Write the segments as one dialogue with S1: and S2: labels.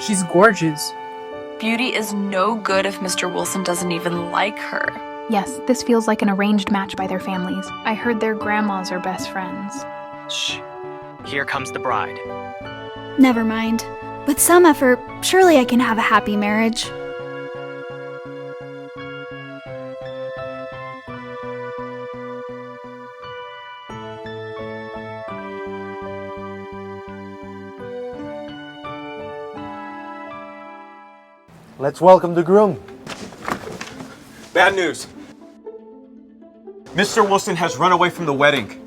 S1: She's gorgeous.
S2: Beauty is no good if Mr. Wilson doesn't even like her.
S3: Yes, this feels like an arranged match by their families. I heard their grandmas are best friends.
S4: Shh. Here comes the bride.
S5: Never mind. With some effort, surely I can have a happy marriage.
S6: Let's welcome the groom.
S7: Bad news. Mr. Wilson has run away from the wedding.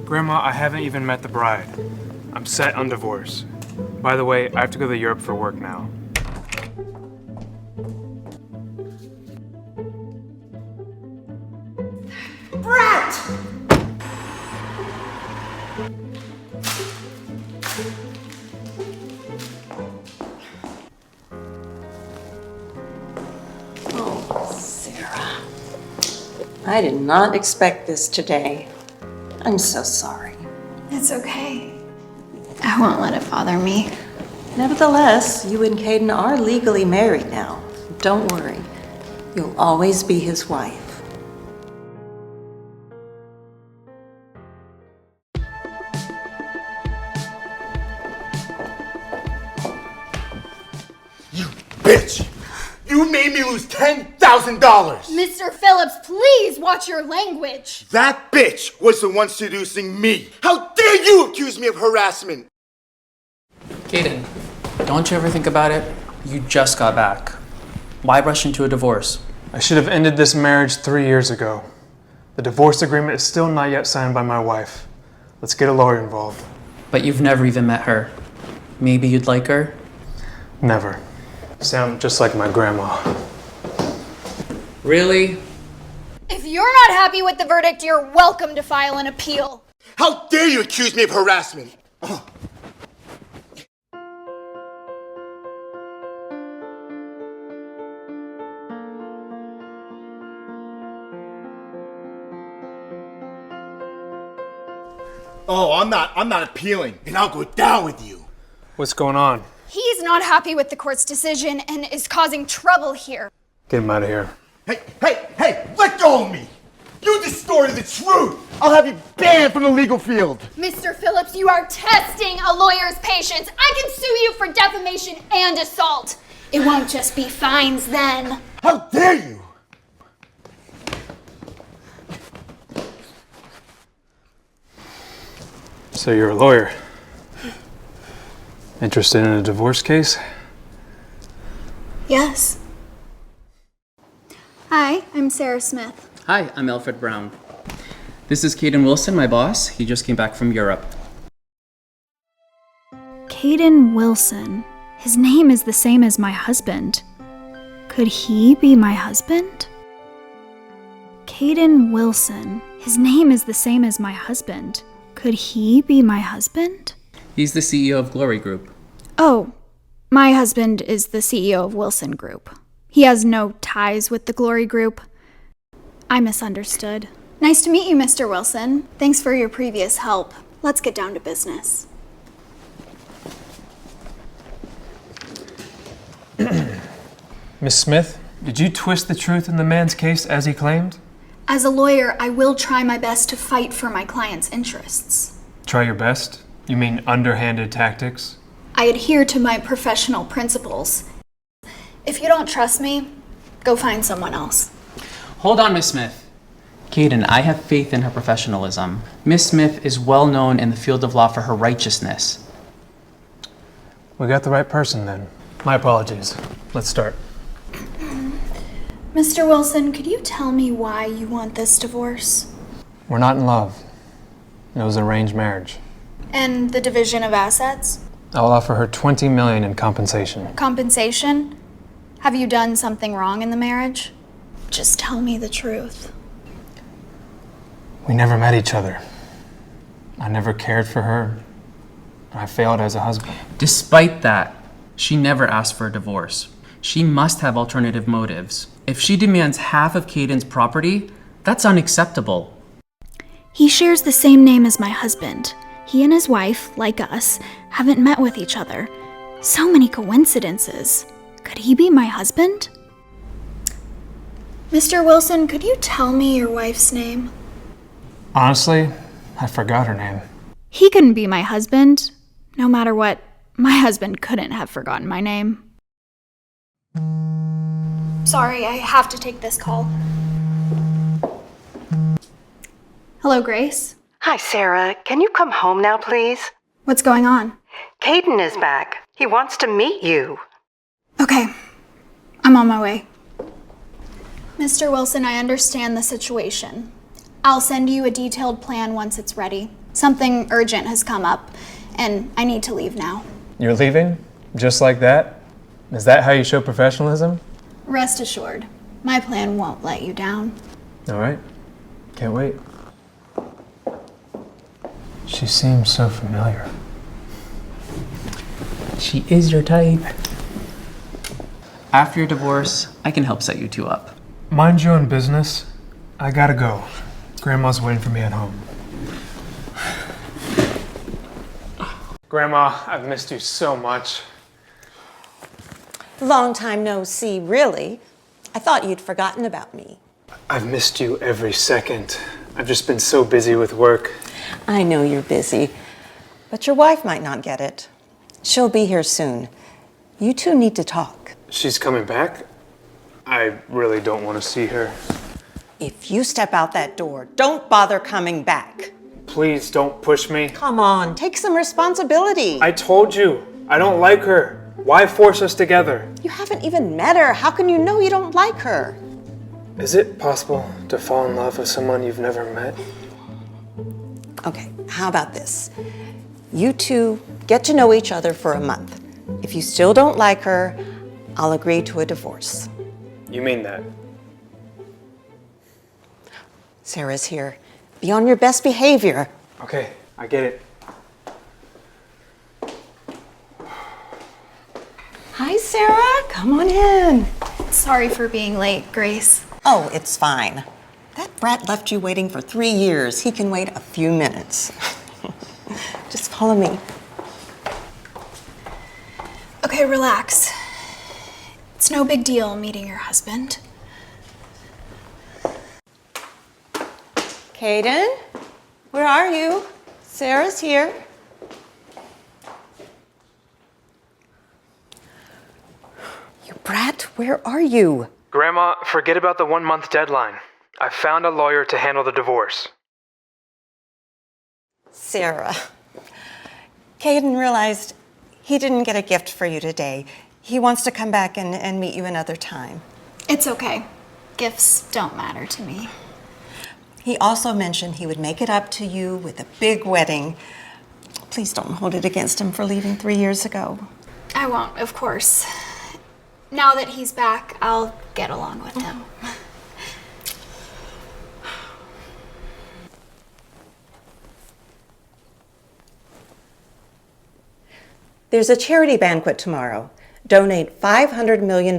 S1: Grandma, I haven't even met the bride. I'm set on divorce. By the way, I have to go to Europe for work now.
S8: Sara, I did not expect this today. I'm so sorry.
S5: It's okay. I won't let it bother me.
S8: Nevertheless, you and Kaden are legally married now. Don't worry. You'll always be his wife.
S6: You bitch! You made me lose $10,000!
S9: Mr. Phillips, please watch your language!
S6: That bitch was the one seducing me! How dare you accuse me of harassment!
S10: Kaden, don't you ever think about it? You just got back. Why rush into a divorce?
S1: I should have ended this marriage 3 years ago. The divorce agreement is still not yet signed by my wife. Let's get a lawyer involved.
S10: But you've never even met her. Maybe you'd like her?
S1: Never. Sound just like my grandma.
S10: Really?
S9: If you're not happy with the verdict, you're welcome to file an appeal.
S6: How dare you accuse me of harassment! Oh, I'm not appealing, and I'll go down with you.
S1: What's going on?
S9: He's not happy with the court's decision and is causing trouble here.
S1: Get him out of here.
S6: Hey, let go of me! You distorted the truth! I'll have you banned from the legal field!
S9: Mr. Phillips, you are testing a lawyer's patience. I can sue you for defamation and assault. It won't just be fines then.
S6: How dare you!
S1: So you're a lawyer. Interested in a divorce case?
S5: Yes. Hi, I'm Sara Smith.
S10: Hi, I'm Alfred Brown. This is Kaden Wilson, my boss. He just came back from Europe.
S5: Kaden Wilson. His name is the same as my husband. Could he be my husband? Kaden Wilson. His name is the same as my husband. Could he be my husband?
S10: He's the CEO of Glory Group.
S5: Oh, my husband is the CEO of Wilson Group. He has no ties with the Glory Group. I misunderstood. Nice to meet you, Mr. Wilson. Thanks for your previous help. Let's get down to business.
S1: Miss Smith, did you twist the truth in the man's case as he claimed?
S5: As a lawyer, I will try my best to fight for my client's interests.
S1: Try your best? You mean underhanded tactics?
S5: I adhere to my professional principles. If you don't trust me, go find someone else.
S10: Hold on, Miss Smith. Kaden, I have faith in her professionalism. Miss Smith is well known in the field of law for her righteousness.
S1: We got the right person then. My apologies. Let's start.
S5: Mr. Wilson, could you tell me why you want this divorce?
S1: We're not in love. It was an arranged marriage.
S5: And the division of assets?
S1: I'll offer her $20 million in compensation.
S5: Compensation? Have you done something wrong in the marriage? Just tell me the truth.
S1: We never met each other. I never cared for her. I failed as a husband.
S10: Despite that, she never asked for a divorce. She must have alternative motives. If she demands half of Kaden's property, that's unacceptable.
S5: He shares the same name as my husband. He and his wife, like us, haven't met with each other. So many coincidences. Could he be my husband? Mr. Wilson, could you tell me your wife's name?
S1: Honestly, I forgot her name.
S5: He couldn't be my husband. No matter what, my husband couldn't have forgotten my name. Sorry, I have to take this call. Hello, Grace.
S8: Hi, Sara. Can you come home now, please?
S5: What's going on?
S8: Kaden is back. He wants to meet you.
S5: Okay, I'm on my way. Mr. Wilson, I understand the situation. I'll send you a detailed plan once it's ready. Something urgent has come up, and I need to leave now.
S1: You're leaving? Just like that? Is that how you show professionalism?
S5: Rest assured, my plan won't let you down.
S1: All right. Can't wait. She seems so familiar.
S10: She is your type. After your divorce, I can help set you two up.
S1: Mind your own business. I gotta go. Grandma's waiting for me at home. Grandma, I've missed you so much.
S8: Long time no see, really. I thought you'd forgotten about me.
S1: I've missed you every second. I've just been so busy with work.
S8: I know you're busy, but your wife might not get it. She'll be here soon. You two need to talk.
S1: She's coming back? I really don't want to see her.
S8: If you step out that door, don't bother coming back.
S1: Please don't push me.
S8: Come on, take some responsibility.
S1: I told you, I don't like her. Why force us together?
S8: You haven't even met her. How can you know you don't like her?
S1: Is it possible to fall in love with someone you've never met?
S8: Okay, how about this? You two get to know each other for a month. If you still don't like her, I'll agree to a divorce.
S1: You mean that?
S8: Sarah's here. Be on your best behavior.
S1: Okay, I get it.
S8: Hi, Sara. Come on in.
S5: Sorry for being late, Grace.
S8: Oh, it's fine. That brat left you waiting for 3 years. He can wait a few minutes. Just follow me.
S5: Okay, relax. It's no big deal meeting your husband.
S8: Kaden, where are you? Sarah's here. You brat, where are you?
S1: Grandma, forget about the 1-month deadline. I found a lawyer to handle the divorce.
S8: Sara, Kaden realized he didn't get a gift for you today. He wants to come back and meet you another time.
S5: It's okay. Gifts don't matter to me.
S8: He also mentioned he would make it up to you with a big wedding. Please don't hold it against him for leaving 3 years ago.
S5: I won't, of course. Now that he's back, I'll get along with him.
S8: There's a charity banquet tomorrow. Donate $500 million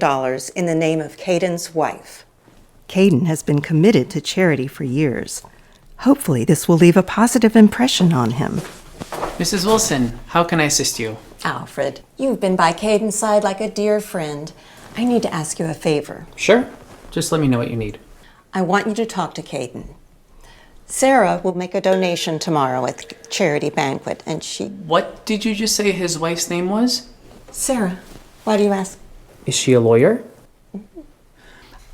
S8: in the name of Kaden's wife. Kaden has been committed to charity for years. Hopefully, this will leave a positive impression on him.
S10: Mrs. Wilson, how can I assist you?
S8: Alfred, you've been by Kaden's side like a dear friend. I need to ask you a favor.
S10: Sure. Just let me know what you need.
S8: I want you to talk to Kaden. Sara will make a donation tomorrow at the charity banquet, and she...
S10: What did you just say his wife's name was?
S8: Sara, why do you ask?
S10: Is she a lawyer?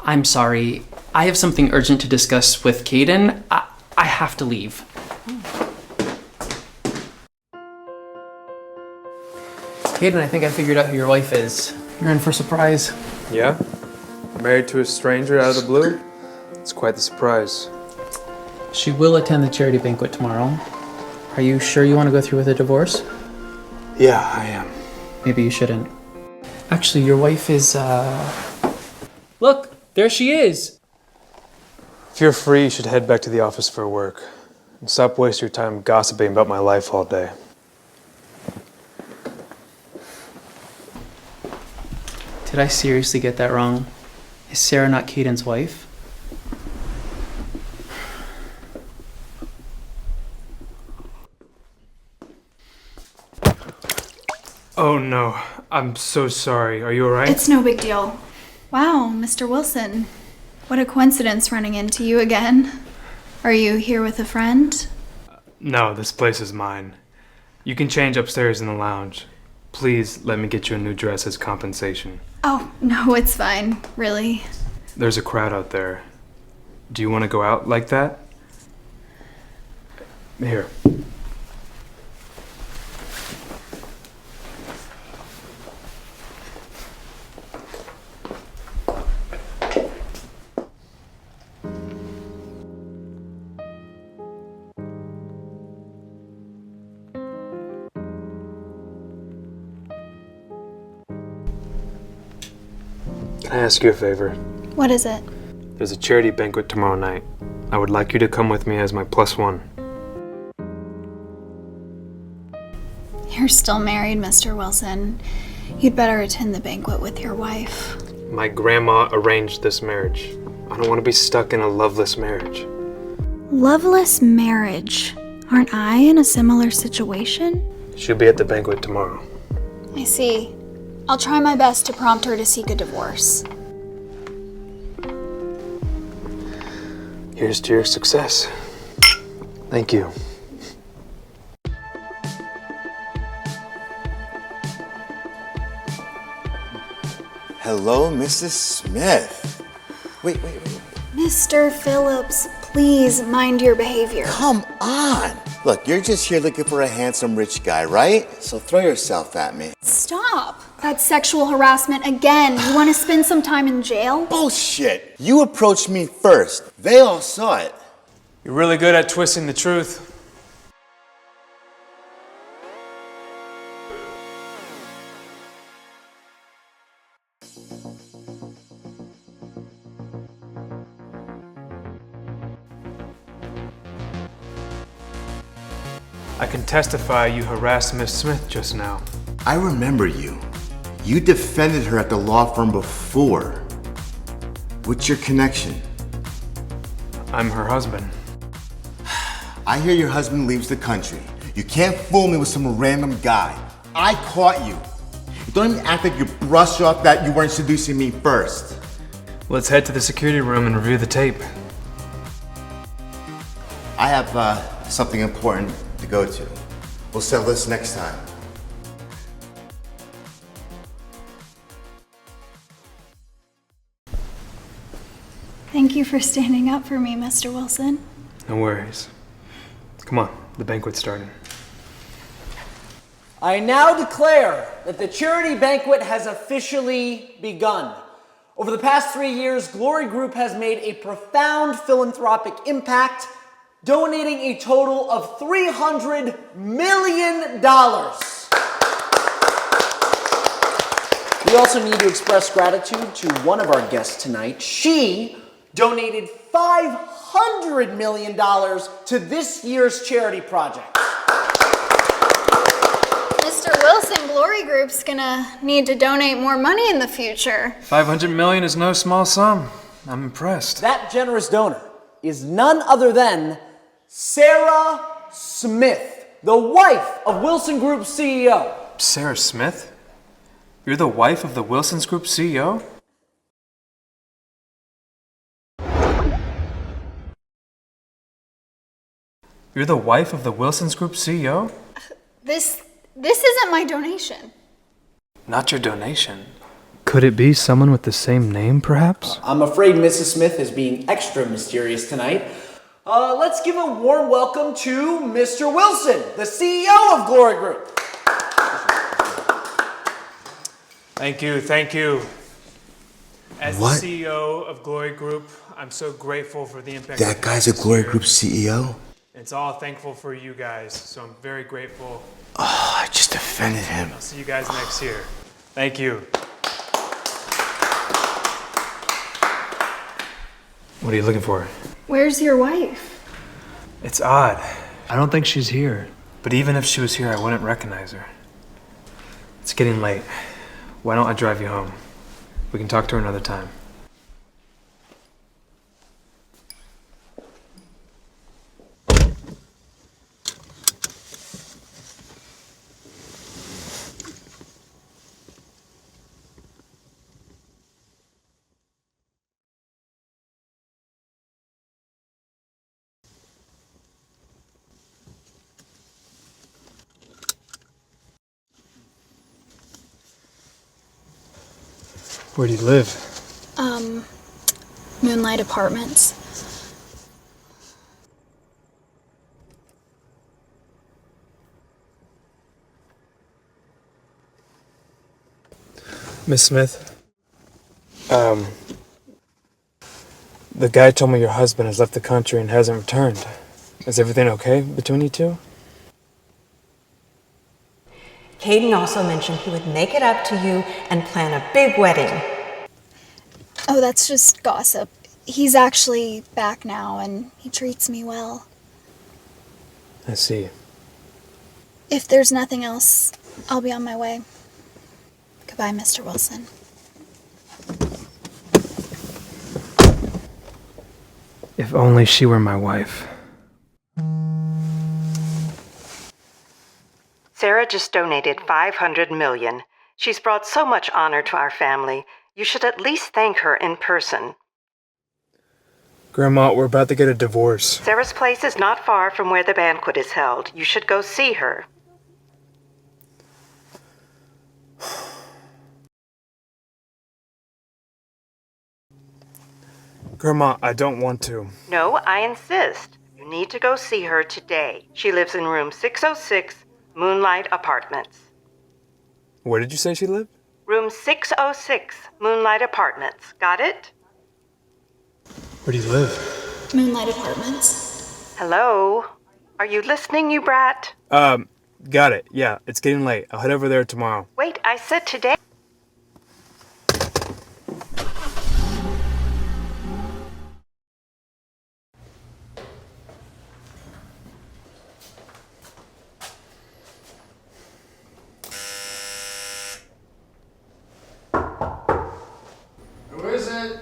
S10: I'm sorry. I have something urgent to discuss with Kaden. I have to leave. Kaden, I think I figured out who your wife is. You're in for a surprise.
S1: Yeah? Married to a stranger out of the blue? It's quite the surprise.
S10: She will attend the charity banquet tomorrow. Are you sure you want to go through with a divorce?
S1: Yeah, I am.
S10: Maybe you shouldn't. Actually, your wife is, Look, there she is!
S1: If you're free, you should head back to the office for work. And stop wasting your time gossiping about my life all day.
S10: Did I seriously get that wrong? Is Sara not Kaden's wife?
S1: Oh no, I'm so sorry. Are you alright?
S5: It's no big deal. Wow, Mr. Wilson. What a coincidence running into you again. Are you here with a friend?
S1: No, this place is mine. You can change upstairs in the lounge. Please let me get you a new dress as compensation.
S5: Oh, no, it's fine. Really.
S1: There's a crowd out there. Do you want to go out like that? Here. Can I ask you a favor?
S5: What is it?
S1: There's a charity banquet tomorrow night. I would like you to come with me as my +1.
S5: You're still married, Mr. Wilson. You'd better attend the banquet with your wife.
S1: My grandma arranged this marriage. I don't want to be stuck in a loveless marriage.
S5: Loveless marriage. Aren't I in a similar situation?
S1: She'll be at the banquet tomorrow.
S5: I see. I'll try my best to prompt her to seek a divorce.
S1: Here's to your success. Thank you.
S6: Hello, Mrs. Smith. Wait.
S5: Mr. Phillips, please mind your behavior.
S6: Come on. Look, you're just here looking for a handsome rich guy, right? So throw yourself at me.
S5: Stop. That's sexual harassment again. You want to spend some time in jail?
S6: Bullshit. You approached me first. They all saw it.
S1: You're really good at twisting the truth. I can testify you harassed Miss Smith just now.
S6: I remember you. You defended her at the law firm before. What's your connection?
S1: I'm her husband.
S6: I hear your husband leaves the country. You can't fool me with some random guy. I caught you. You don't even act like you brush off that you weren't seducing me first.
S1: Let's head to the security room and review the tape.
S6: I have something important to go to. We'll settle this next time.
S5: Thank you for standing up for me, Mr. Wilson.
S1: No worries. Come on, the banquet's starting.
S11: I now declare that the charity banquet has officially begun. Over the past 3 years, Glory Group has made a profound philanthropic impact, donating a total of $300 million. We also need to express gratitude to one of our guests tonight. She donated $500 million to this year's charity project.
S5: Mr. Wilson, Glory Group's gonna need to donate more money in the future.
S1: $500 million is no small sum. I'm impressed.
S11: That generous donor is none other than Sara Smith, the wife of Wilson Group's CEO.
S1: Sara Smith? You're the wife of the Wilson's Group CEO? You're the wife of the Wilson's Group CEO?
S5: This isn't my donation.
S1: Not your donation. Could it be someone with the same name, perhaps?
S11: I'm afraid Mrs. Smith is being extra mysterious tonight. Let's give a warm welcome to Mr. Wilson, the CEO of Glory Group.
S1: Thank you. As
S6: What?
S1: the CEO of Glory Group, I'm so grateful for the impact.
S6: That guy's a Glory Group CEO?
S1: It's all thankful for you guys, so I'm very grateful.
S6: Oh, I just offended him.
S1: I'll see you guys next year. Thank you. What are you looking for?
S5: Where's your wife?
S1: It's odd. I don't think she's here. But even if she was here, I wouldn't recognize her. It's getting late. Why don't I drive you home? We can talk to her another time. Where do you live?
S5: Moonlight Apartments.
S1: Miss Smith? The guy told me your husband has left the country and hasn't returned. Is everything okay between you two?
S8: Kaden also mentioned he would make it up to you and plan a big wedding.
S5: Oh, that's just gossip. He's actually back now, and he treats me well.
S1: I see.
S5: If there's nothing else, I'll be on my way. Goodbye, Mr. Wilson.
S1: If only she were my wife.
S8: Sara just donated $500 million. She's brought so much honor to our family. You should at least thank her in person.
S1: Grandma, we're about to get a divorce.
S8: Sarah's place is not far from where the banquet is held. You should go see her.
S1: Grandma, I don't want to.
S8: No, I insist. You need to go see her today. She lives in room 606, Moonlight Apartments.
S1: Where did you say she lived?
S8: Room 606, Moonlight Apartments. Got it?
S1: Where do you live?
S5: Moonlight Apartments.
S8: Hello? Are you listening, you brat?
S1: Got it. Yeah, it's getting late. I'll head over there tomorrow.
S8: Wait, I said today.
S1: Who is it?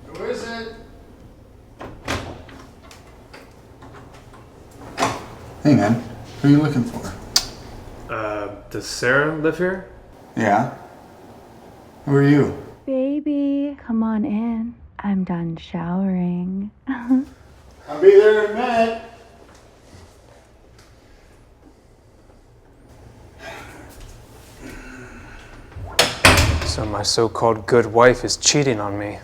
S1: Who is it?
S12: Hey man, who are you looking for?
S1: Does Sara live here?
S12: Yeah. Who are you?
S13: Baby, come on in. I'm done showering.
S12: I'll be there in a minute.
S1: So my so-called good wife is cheating on me.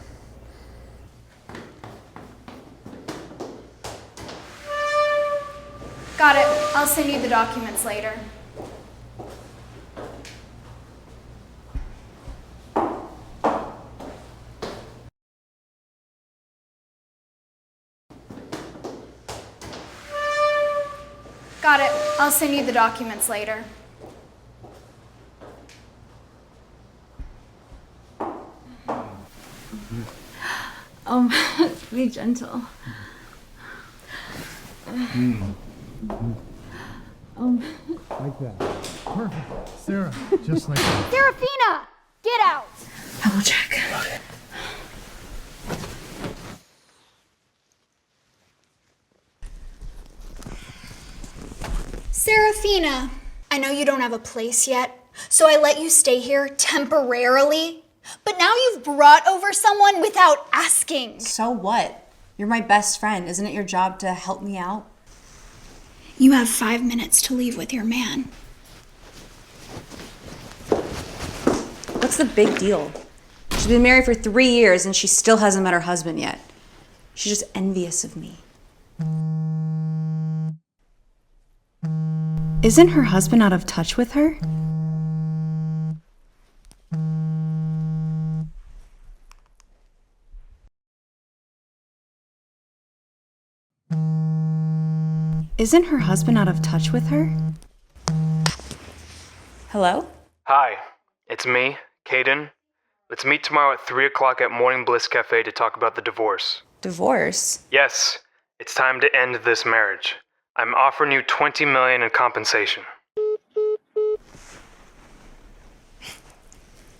S9: Got it. I'll send you the documents later. Got it. I'll send you the documents later.
S13: Be gentle.
S12: Like that. Perfect. Sara, just like that.
S9: Serafina! Get out!
S13: I will check.
S9: Serafina, I know you don't have a place yet, so I let you stay here temporarily. But now you've brought over someone without asking.
S14: So what? You're my best friend. Isn't it your job to help me out?
S5: You have 5 minutes to leave with your man.
S14: What's the big deal? She's been married for 3 years and she still hasn't met her husband yet. She's just envious of me. Isn't her husband out of touch with her? Isn't her husband out of touch with her? Hello?
S1: Hi, it's me, Kaden. Let's meet tomorrow at 3 o'clock at Morning Bliss Cafe to talk about the divorce.
S14: Divorce?
S1: Yes, It's time to end this marriage. I'm offering you $20 million in compensation.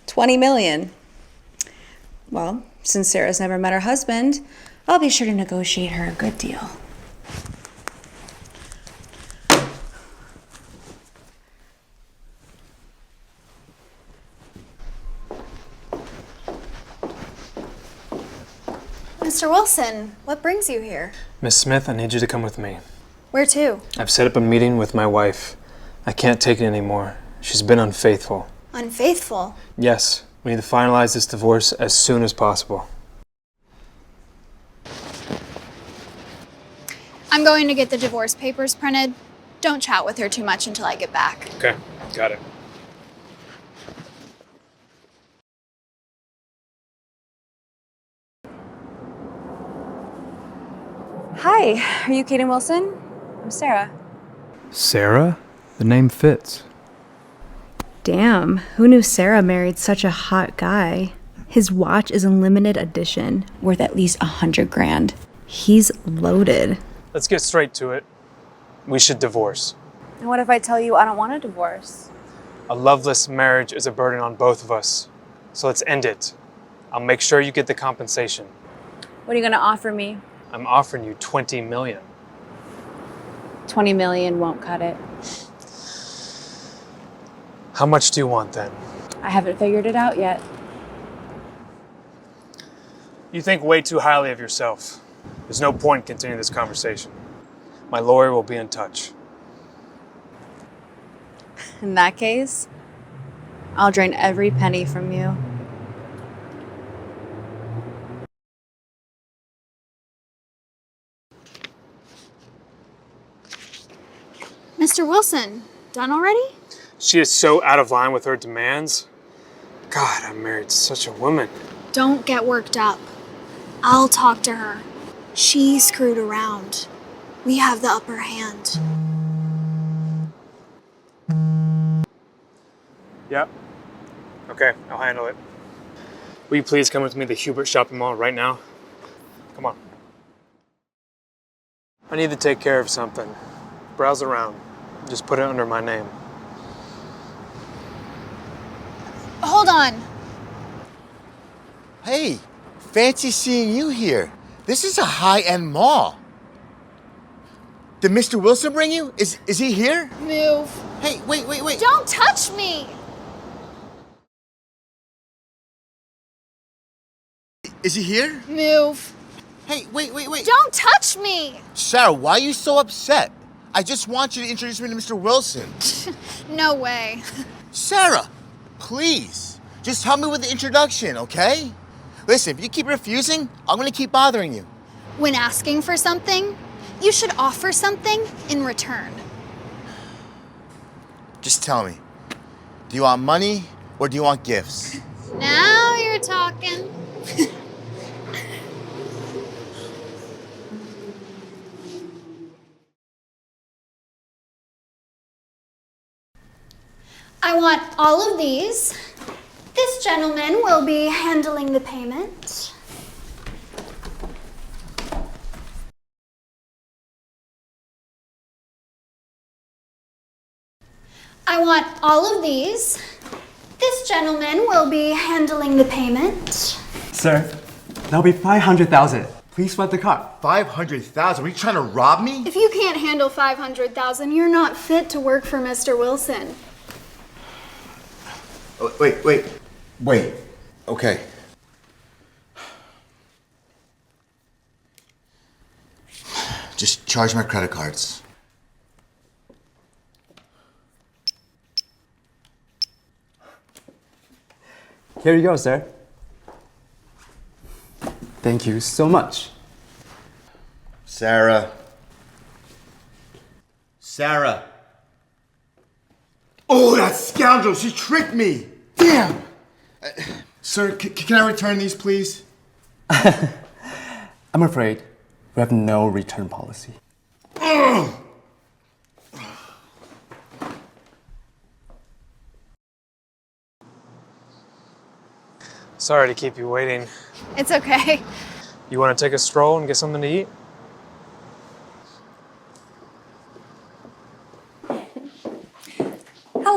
S14: 20 million. Well, since Sarah's never met her husband, I'll be sure to negotiate her a good deal.
S9: Mr. Wilson, what brings you here?
S1: Miss Smith, I need you to come with me.
S9: Where to?
S1: I've set up a meeting with my wife. I can't take it anymore. She's been unfaithful.
S9: Unfaithful?
S1: Yes, we need to finalize this divorce as soon as possible.
S9: I'm going to get the divorce papers printed. Don't chat with her too much until I get back.
S1: Okay, got it.
S14: Hi, are you Kaden Wilson? I'm Sara.
S12: Sara? The name fits.
S13: Damn, who knew Sara married such a hot guy? His watch is a limited edition, worth at least $100,000. He's loaded.
S1: Let's get straight to it. We should divorce.
S14: And what if I tell you I don't want a divorce?
S1: A loveless marriage is a burden on both of us. So let's end it. I'll make sure you get the compensation.
S14: What are you gonna offer me?
S1: I'm offering you $20 million.
S14: 20 million won't cut it.
S1: How much do you want then?
S14: I haven't figured it out yet.
S1: You think way too highly of yourself. There's no point in continuing this conversation. My lawyer will be in touch.
S14: In that case, I'll drain every penny from you.
S9: Mr. Wilson, done already?
S1: She is so out of line with her demands. God, I married such a woman.
S9: Don't get worked up. I'll talk to her. She screwed around. We have the upper hand.
S1: Yep. Okay, I'll handle it. Will you please come with me to the Hubert shopping mall right now? Come on. I need to take care of something. Browse around. Just put it under my name.
S9: Hold on.
S6: Hey, fancy seeing you here. This is a high-end mall. Did Mr. Wilson bring you? Is he here?
S9: Move.
S6: Hey, wait.
S9: Don't touch me!
S6: Is he here?
S9: Move.
S6: Hey, wait.
S9: Don't touch me!
S6: Sara, why are you so upset? I just want you to introduce me to Mr. Wilson.
S9: No way.
S6: Sara, please. Just help me with the introduction, okay? Listen, if you keep refusing, I'm gonna keep bothering you.
S9: When asking for something, you should offer something in return.
S6: Just tell me, do you want money or do you want gifts?
S9: Now you're talking. I want all of these. This gentleman will be handling the payment. I want all of these. This gentleman will be handling the payment.
S15: Sir, that'll be 500,000. Please swipe the card.
S6: 500,000? Are you trying to rob me?
S9: If you can't handle 500,000, you're not fit to work for Mr. Wilson.
S6: Oh, wait. Okay. Just charge my credit cards.
S15: Here you go, sir. Thank you so much.
S6: Sara. Oh, that scoundrel! She tricked me! Damn! Sir, can I return these, please?
S15: I'm afraid we have no return policy.
S6: Ugh!
S1: Sorry to keep you waiting.
S9: It's okay.
S1: You want to take a stroll and get something to eat?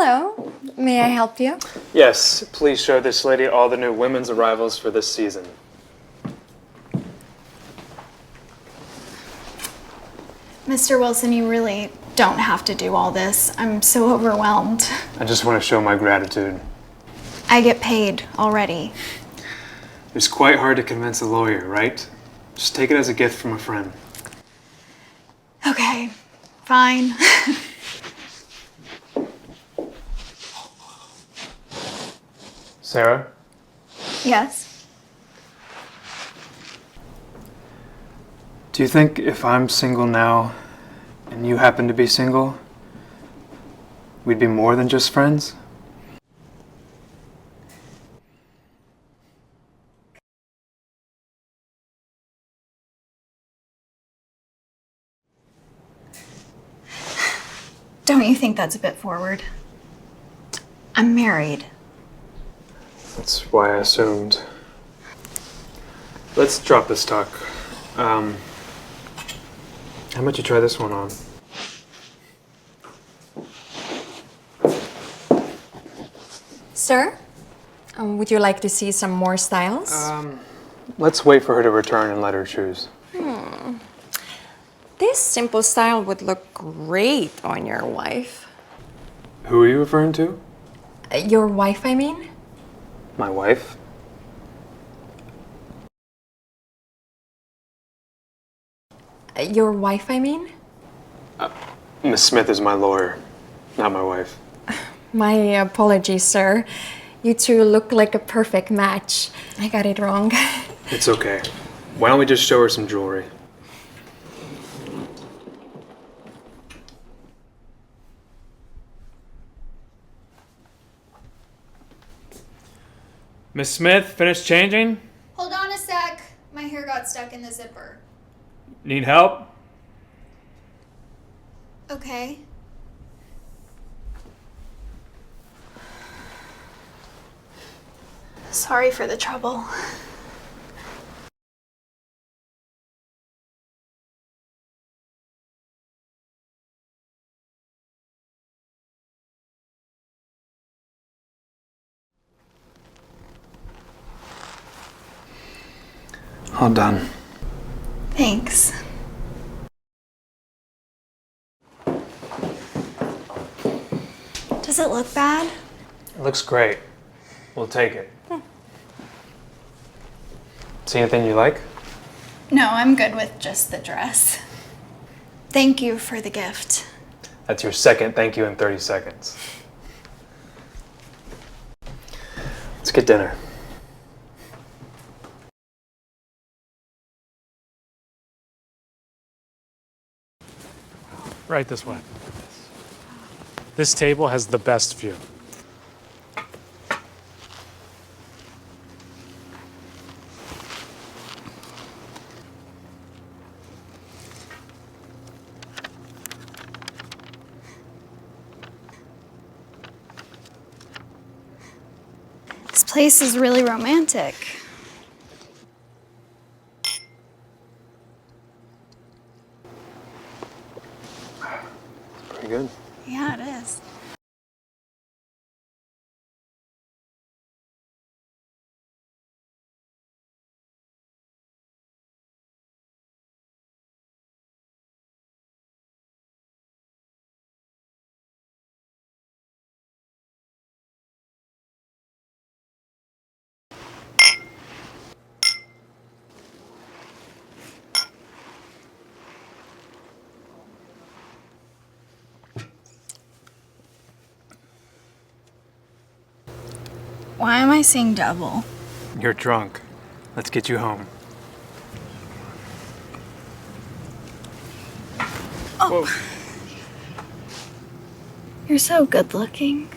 S16: Hello. May I help you?
S1: Yes, please show this lady all the new women's arrivals for this season.
S9: Mr. Wilson, you really don't have to do all this. I'm so overwhelmed.
S1: I just want to show my gratitude.
S9: I get paid already.
S1: It's quite hard to convince a lawyer, right? Just take it as a gift from a friend.
S9: Okay, fine.
S1: Sara?
S9: Yes?
S1: Do you think if I'm single now, and you happen to be single, we'd be more than just friends?
S9: Don't you think that's a bit forward? I'm married.
S1: That's why I assumed. Let's drop this talk. How about you try this one on?
S16: Sir, would you like to see some more styles?
S1: Let's wait for her to return and let her choose.
S16: This simple style would look great on your wife.
S1: Who are you referring to?
S16: Your wife, I mean?
S1: My wife?
S16: Your wife, I mean?
S1: Miss Smith is my lawyer, not my wife.
S16: My apologies, sir. You two look like a perfect match. I got it wrong.
S1: It's okay. Why don't we just show her some jewelry? Miss Smith, finished changing?
S9: Hold on a sec. My hair got stuck in the zipper.
S1: Need help?
S9: Okay. Sorry for the trouble.
S1: All done.
S9: Thanks. Does it look bad?
S1: It looks great. We'll take it. See anything you like?
S9: No, I'm good with just the dress. Thank you for the gift.
S1: That's your second thank you in 30 seconds. Let's get dinner.
S12: Right this way. This table has the best view.
S9: This place is really romantic.
S1: Pretty good.
S9: Yeah, it is. Why am I seeing double?
S1: You're drunk. Let's get you home.
S9: Oh. Whoa. You're so good looking.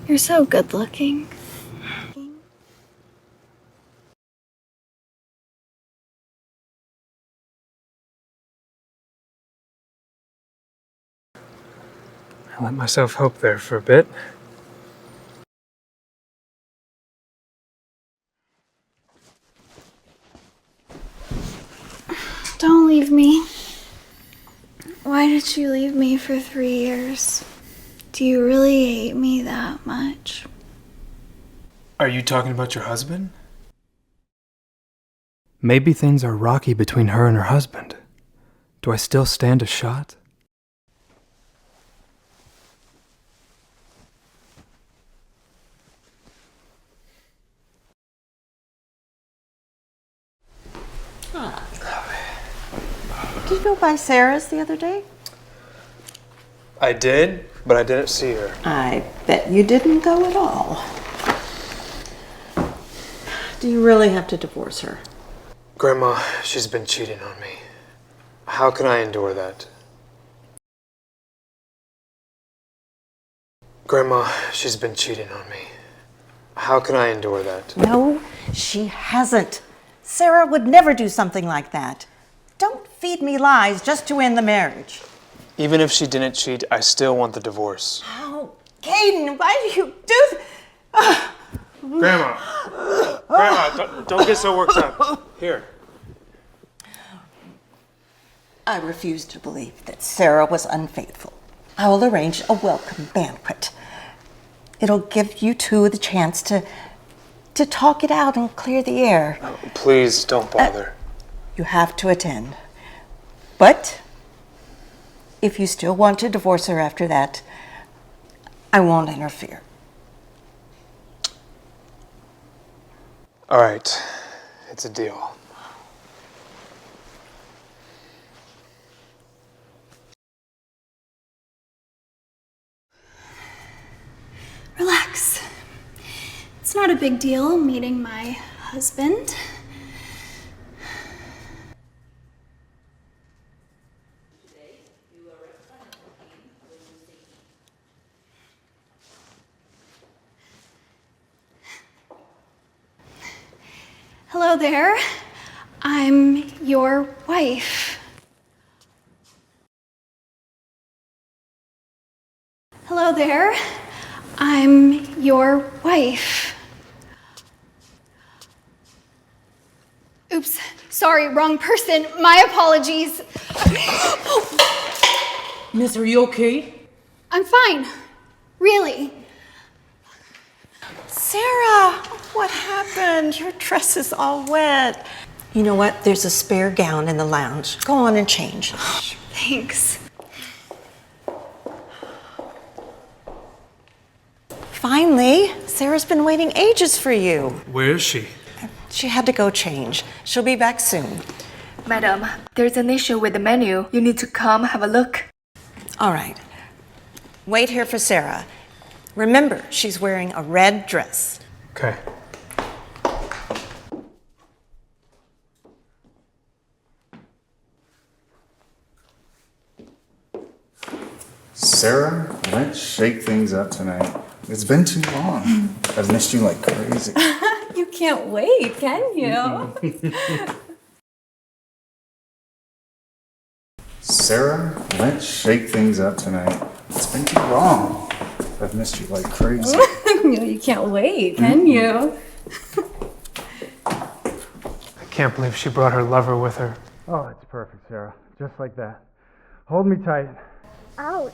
S9: You're so good looking.
S1: I let myself hope there for a bit.
S9: Don't leave me. Why did you leave me for 3 years? Do you really hate me that much?
S1: Are you talking about your husband? Maybe things are rocky between her and her husband. Do I still stand a shot?
S8: Did you go by Sara's the other day?
S1: I did, but I didn't see her.
S8: I bet you didn't go at all. Do you really have to divorce her?
S1: Grandma, she's been cheating on me. How can I endure that? Grandma, she's been cheating on me. How can I endure that?
S8: No, she hasn't. Sara would never do something like that. Don't feed me lies just to end the marriage.
S1: Even if she didn't cheat, I still want the divorce.
S8: Oh, Kaden, why do you do
S1: Grandma! Grandma, don't get so worked up. Here.
S8: I refuse to believe that Sara was unfaithful. I will arrange a welcome banquet. It'll give you two the chance to talk it out and clear the air.
S1: Please don't bother.
S8: You have to attend. But if you still want to divorce her after that, I won't interfere.
S1: All right, it's a deal.
S9: Relax. It's not a big deal meeting my husband. Hello there. I'm your wife. Hello there. I'm your wife. Oops, sorry, wrong person. My apologies.
S17: Miss, are you okay?
S9: I'm fine. Really.
S8: Sara, what happened? Your dress is all wet. You know what? There's a spare gown in the lounge. Go on and change.
S9: Thanks.
S8: Finally, Sarah's been waiting ages for you.
S1: Where is she?
S8: She had to go change. She'll be back soon.
S18: Madam, there's an issue with the menu. You need to come have a look.
S8: All right. Wait here for Sara. Remember, she's wearing a red dress.
S1: Okay.
S19: Sara, let's shake things up tonight. It's been too long. I've missed you like crazy.
S16: You can't wait, can you?
S19: Sarah, let's shake things up tonight. It's been too long. I've missed you like crazy.
S16: You can't wait, can you?
S1: I can't believe she brought her lover with her.
S12: Oh, it's perfect, Sara. Just like that. Hold me tight.
S16: Ouch.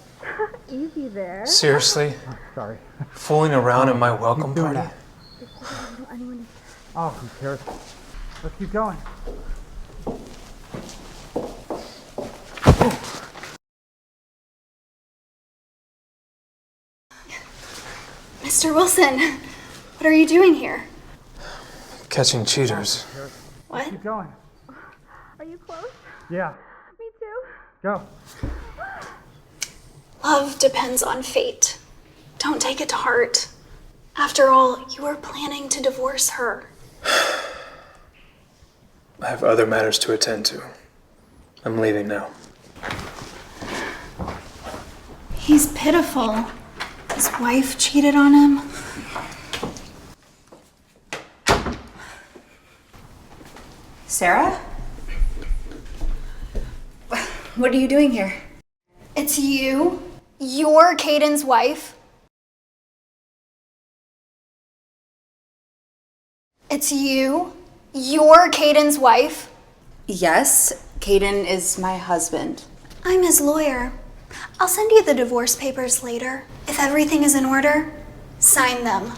S16: Easy there.
S1: Seriously?
S12: Oh, sorry.
S1: Fooling around at my welcome
S12: Keep doing
S1: party?
S12: that. Oh, who cares? Let's keep going.
S9: Mr. Wilson, what are you doing here?
S1: Catching cheaters.
S9: What?
S12: Keep going.
S16: Are you close?
S12: Yeah.
S16: Me too.
S12: Go.
S9: Love depends on fate. Don't take it to heart. After all, you were planning to divorce her.
S1: I have other matters to attend to. I'm leaving now.
S9: He's pitiful. His wife cheated on him.
S14: Sara? What are you doing here?
S9: It's you. You're Kaden's wife. It's you. You're Kaden's wife.
S14: Yes, Kaden is my husband.
S9: I'm his lawyer. I'll send you the divorce papers later. If everything is in order, sign them.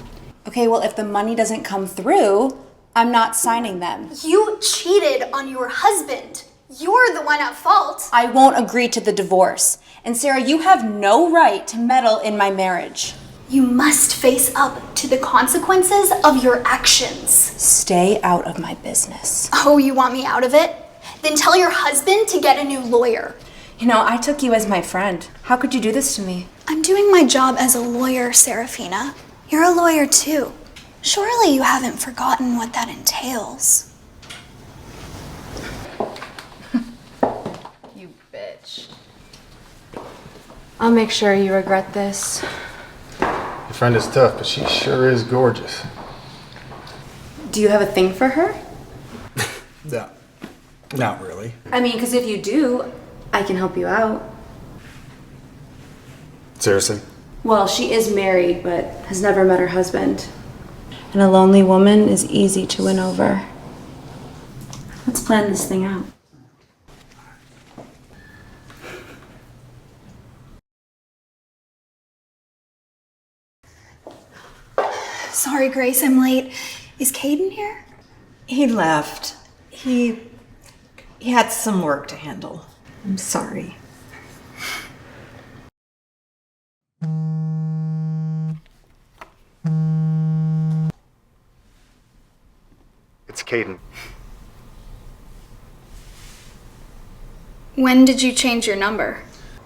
S14: Okay, well, if the money doesn't come through, I'm not signing them.
S9: You cheated on your husband. You're the one at fault.
S14: I won't agree to the divorce. And Sarah, you have no right to meddle in my marriage.
S9: You must face up to the consequences of your actions.
S14: Stay out of my business.
S9: Oh, you want me out of it? Then tell your husband to get a new lawyer.
S14: You know, I took you as my friend. How could you do this to me?
S9: I'm doing my job as a lawyer, Serafina. You're a lawyer too. Surely you haven't forgotten what that entails.
S14: You bitch.
S13: I'll make sure you regret this.
S19: Your friend is tough, but she sure is gorgeous.
S14: Do you have a thing for her?
S19: No, not really.
S14: I mean, because if you do, I can help you out.
S19: Seriously?
S14: Well, she is married, but has never met her husband. And a lonely woman is easy to win over. Let's plan this thing out.
S9: Sorry, Grace, I'm late. Is Kaden here?
S8: He left. He had some work to handle. I'm sorry.
S19: It's Kaden.
S9: When did you change your number?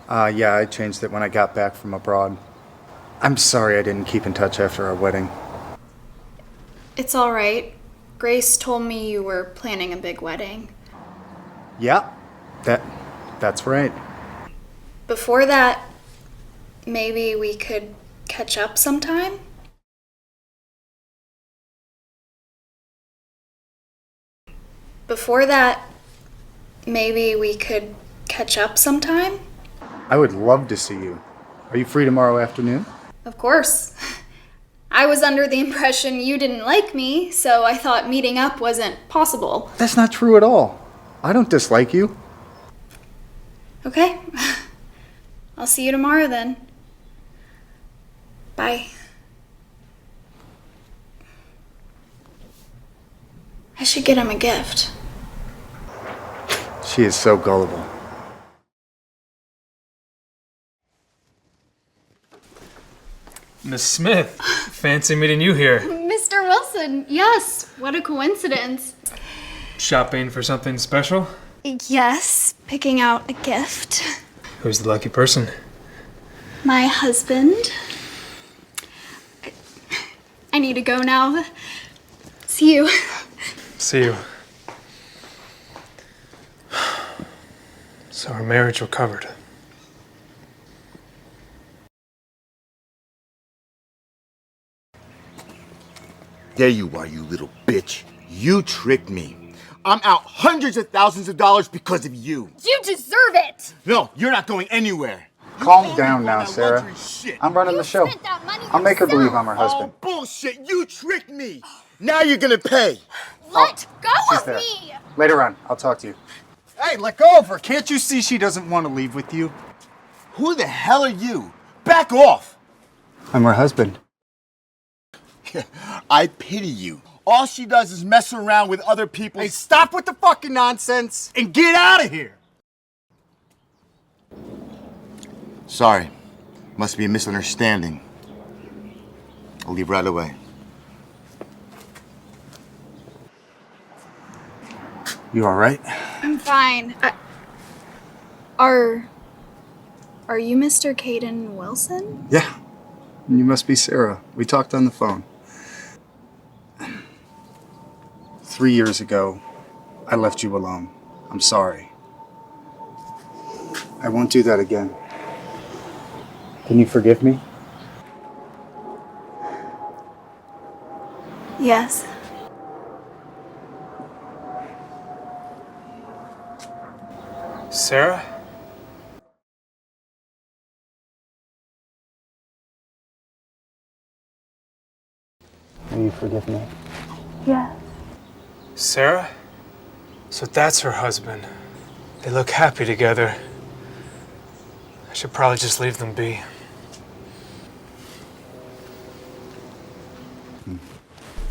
S19: Yeah, I changed it when I got back from abroad. I'm sorry I didn't keep in touch after our wedding.
S9: It's all right. Grace told me you were planning a big wedding.
S19: Yeah, that's right.
S9: Before that, maybe we could catch up sometime? Before that, maybe we could catch up sometime?
S19: I would love to see you. Are you free tomorrow afternoon?
S9: Of course. I was under the impression you didn't like me, so I thought meeting up wasn't possible.
S19: That's not true at all. I don't dislike you.
S9: Okay. I'll see you tomorrow then. Bye. I should get him a gift.
S19: She is so gullible.
S1: Miss Smith, fancy meeting you here.
S9: Mr. Wilson, yes. What a coincidence.
S1: Shopping for something special?
S9: Yes, picking out a gift.
S1: Who's the lucky person?
S9: My husband. I need to go now. See you.
S1: See you. So our marriage recovered.
S6: There you are, you little bitch. You tricked me. I'm out hundreds of thousands of dollars because of you.
S9: You deserve it!
S6: No, you're not going anywhere.
S19: Calm down now, Sarah. I'm running the show. I'll make her believe I'm her husband.
S6: Oh, bullshit. You tricked me. Now you're gonna pay.
S9: Let go
S19: She's
S9: of
S19: there.
S9: me!
S19: Later on, I'll talk to you. Hey, let go of her. Can't you see she doesn't want to leave with you?
S6: Who the hell are you? Back off.
S19: I'm her husband.
S6: I pity you. All she does is mess around with other people.
S19: Hey, stop with the fucking nonsense and get out of here.
S6: Sorry. Must be a misunderstanding. I'll leave right away.
S19: You all right?
S9: I'm fine. Are you Mr. Kaden Wilson?
S19: Yeah. You must be Sara. We talked on the phone. 3 years ago, I left you alone. I'm sorry. I won't do that again. Can you forgive me?
S9: Yes.
S1: Sara?
S19: Will you forgive me?
S9: Yes.
S1: Sara? So that's her husband. They look happy together. I should probably just leave them be.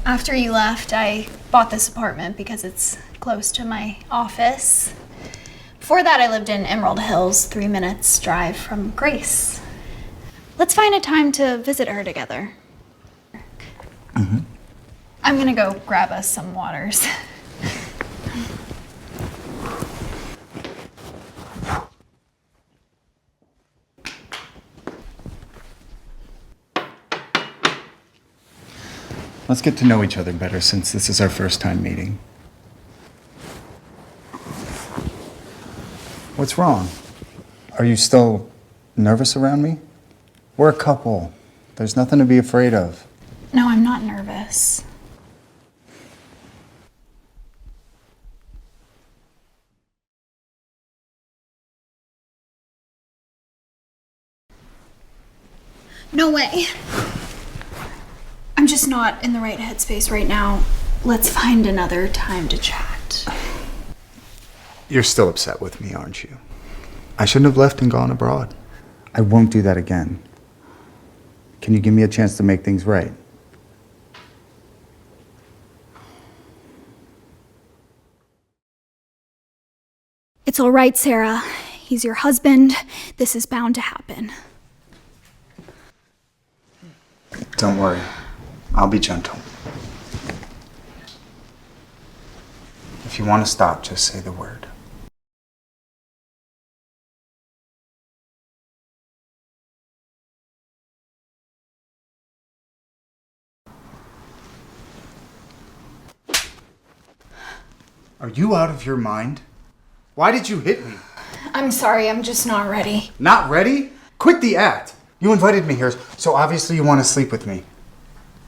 S9: After you left, I bought this apartment because it's close to my office. Before that, I lived in Emerald Hills, 3 minutes drive from Grace. Let's find a time to visit her together. I'm gonna go grab us some waters.
S19: Let's get to know each other better since this is our first time meeting. What's wrong? Are you still nervous around me? We're a couple. There's nothing to be afraid of.
S9: No, I'm not nervous. No way. I'm just not in the right headspace right now. Let's find another time to chat.
S19: You're still upset with me, aren't you? I shouldn't have left and gone abroad. I won't do that again. Can you give me a chance to make things right?
S5: It's all right, Sara. He's your husband. This is bound to happen.
S19: Don't worry. I'll be gentle. If you want to stop, just say the word. Are you out of your mind? Why did you hit me?
S9: I'm sorry, I'm just not ready.
S19: Not ready? Quit the act. You invited me here, so obviously you want to sleep with me.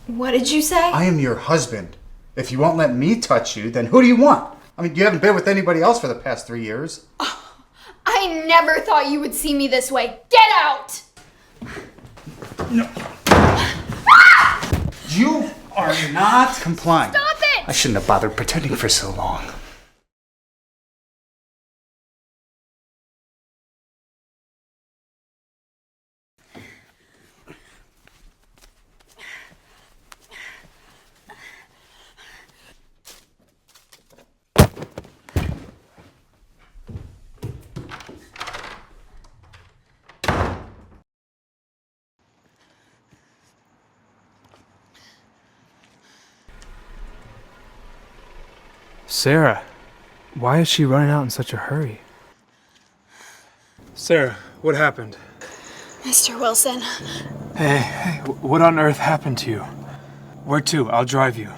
S9: What did you say?
S19: I am your husband. If you won't let me touch you, then who do you want? I mean, you haven't been with anybody else for the past 3 years.
S9: I never thought you would see me this way. Get out!
S19: No. You are not complying.
S9: Stop it!
S19: I shouldn't have bothered pretending for so long.
S1: Sara, why is she running out in such a hurry? Sara, what happened?
S9: Mr. Wilson.
S1: Hey, what on earth happened to you? Where to? I'll drive you.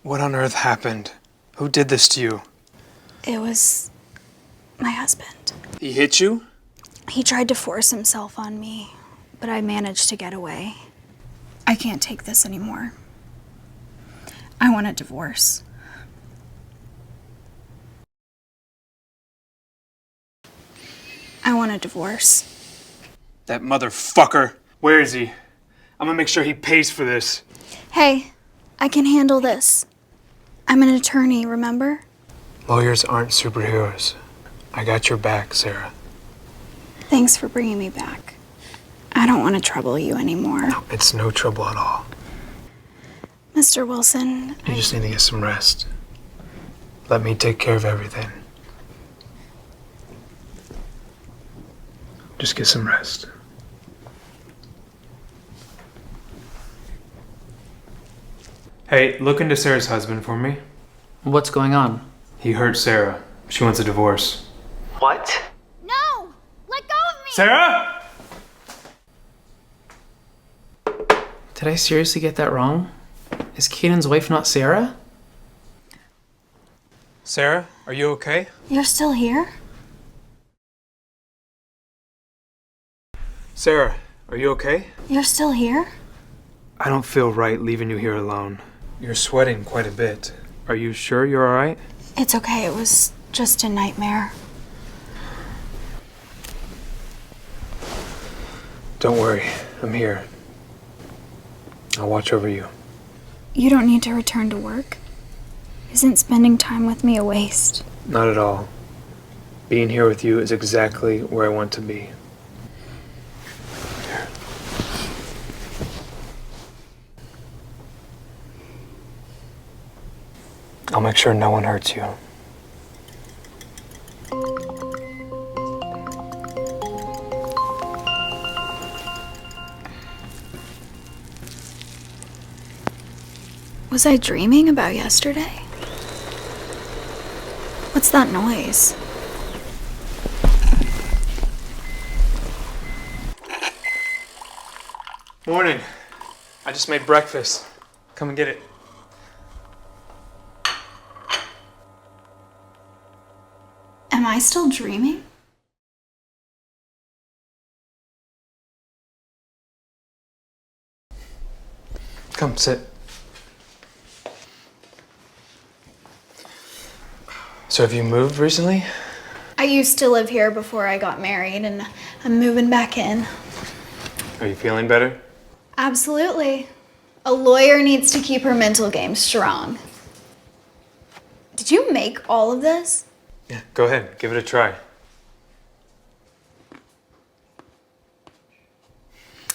S1: What on earth happened? Who did this to you?
S5: It was my husband.
S1: He hit you?
S5: He tried to force himself on me, but I managed to get away. I can't take this anymore. I want a divorce. I want a divorce.
S1: That motherfucker. Where is he? I'm gonna make sure he pays for this.
S5: Hey, I can handle this. I'm an attorney, remember?
S1: Lawyers aren't superheroes. I got your back, Sara.
S5: Thanks for bringing me back. I don't want to trouble you anymore.
S1: No, it's no trouble at all.
S5: Mr. Wilson,
S1: You just need to get some rest. Let me take care of everything. Just get some rest. Hey, look into Sara's husband for me.
S10: What's going on?
S1: He hurt Sara. She wants a divorce.
S10: What?
S9: No! Let go of me!
S1: Sara!
S10: Did I seriously get that wrong? Is Kaden's wife not Sara?
S1: Sara, are you okay?
S5: you're still here?
S1: Sara, are you okay?
S5: You're still here?
S1: I don't feel right leaving you here alone. You're sweating quite a bit. Are you sure you're alright?
S5: It's okay, it was just a nightmare.
S1: Don't worry, I'm here. I'll watch over you.
S5: You don't need to return to work. Isn't spending time with me a waste?
S1: Not at all. Being here with you is exactly where I want to be. Here. I'll make sure no one hurts you.
S5: Was I dreaming about yesterday? What's that noise?
S1: Morning. I just made breakfast. Come and get it.
S5: Am I still dreaming?
S1: Come, sit. So have you moved recently?
S5: I used to live here before I got married, and I'm moving back in.
S1: Are you feeling better?
S5: Absolutely. A lawyer needs to keep her mental game strong. Did you make all of this?
S1: Yeah, go ahead. Give it a try.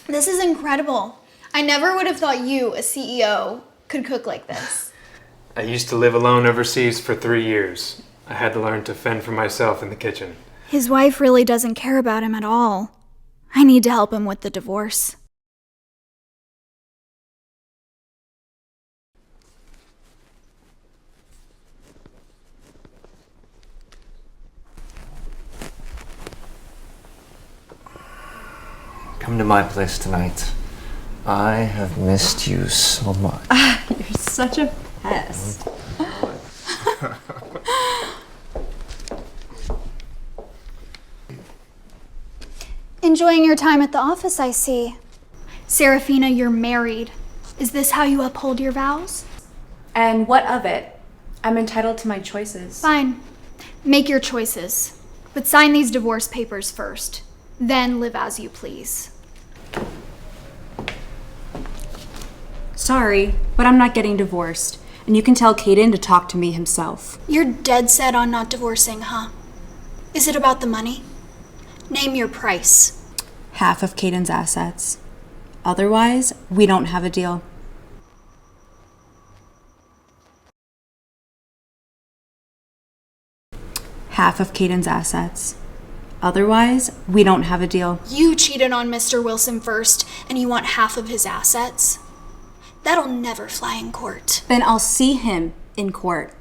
S5: This is incredible. I never would have thought you, a CEO, could cook like this.
S1: I used to live alone overseas for 3 years. I had to learn to fend for myself in the kitchen.
S5: His wife really doesn't care about him at all. I need to help him with the divorce.
S20: Come to my place tonight. I have missed you so much.
S13: You're such a pest.
S5: Enjoying your time at the office, I see. Serafina, you're married. Is this how you uphold your vows?
S13: And what of it? I'm entitled to my choices.
S5: Fine. Make your choices. But sign these divorce papers first. Then live as you please.
S13: Sorry, but I'm not getting divorced. And you can tell Kaden to talk to me himself.
S5: You're dead set on not divorcing, huh? Is it about the money? Name your price.
S13: Half of Kaden's assets. Otherwise, we don't have a deal. Half of Kaden's assets. Otherwise, we don't have a deal.
S5: You cheated on Mr. Wilson first, and you want half of his assets? That'll never fly in court.
S13: Then I'll see him in court.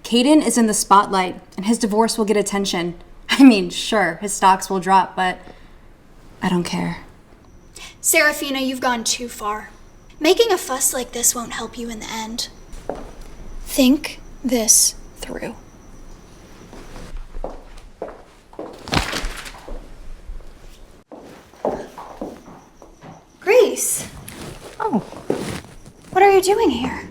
S13: Kaden is in the spotlight, and his divorce will get attention. I mean, sure, his stocks will drop, but I don't care.
S5: Serafina, you've gone too far. Making a fuss like this won't help you in the end. Think this through. Grace!
S8: Oh.
S5: What are you doing here?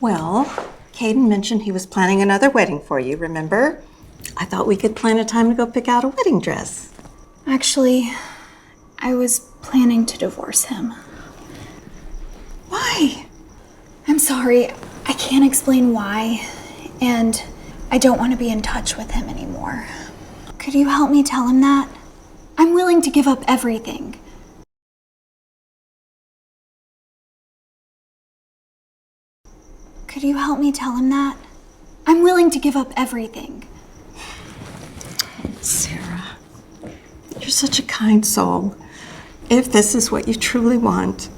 S8: Well, Kaden mentioned he was planning another wedding for you, remember? I thought we could plan a time to go pick out a wedding dress.
S5: Actually, I was planning to divorce him.
S8: Why?
S5: I'm sorry, I can't explain why, and I don't want to be in touch with him anymore. Could you help me tell him that? I'm willing to give up everything. Could you help me tell him that? I'm willing to give up everything.
S8: Sara, you're such a kind soul. If this is what you truly want,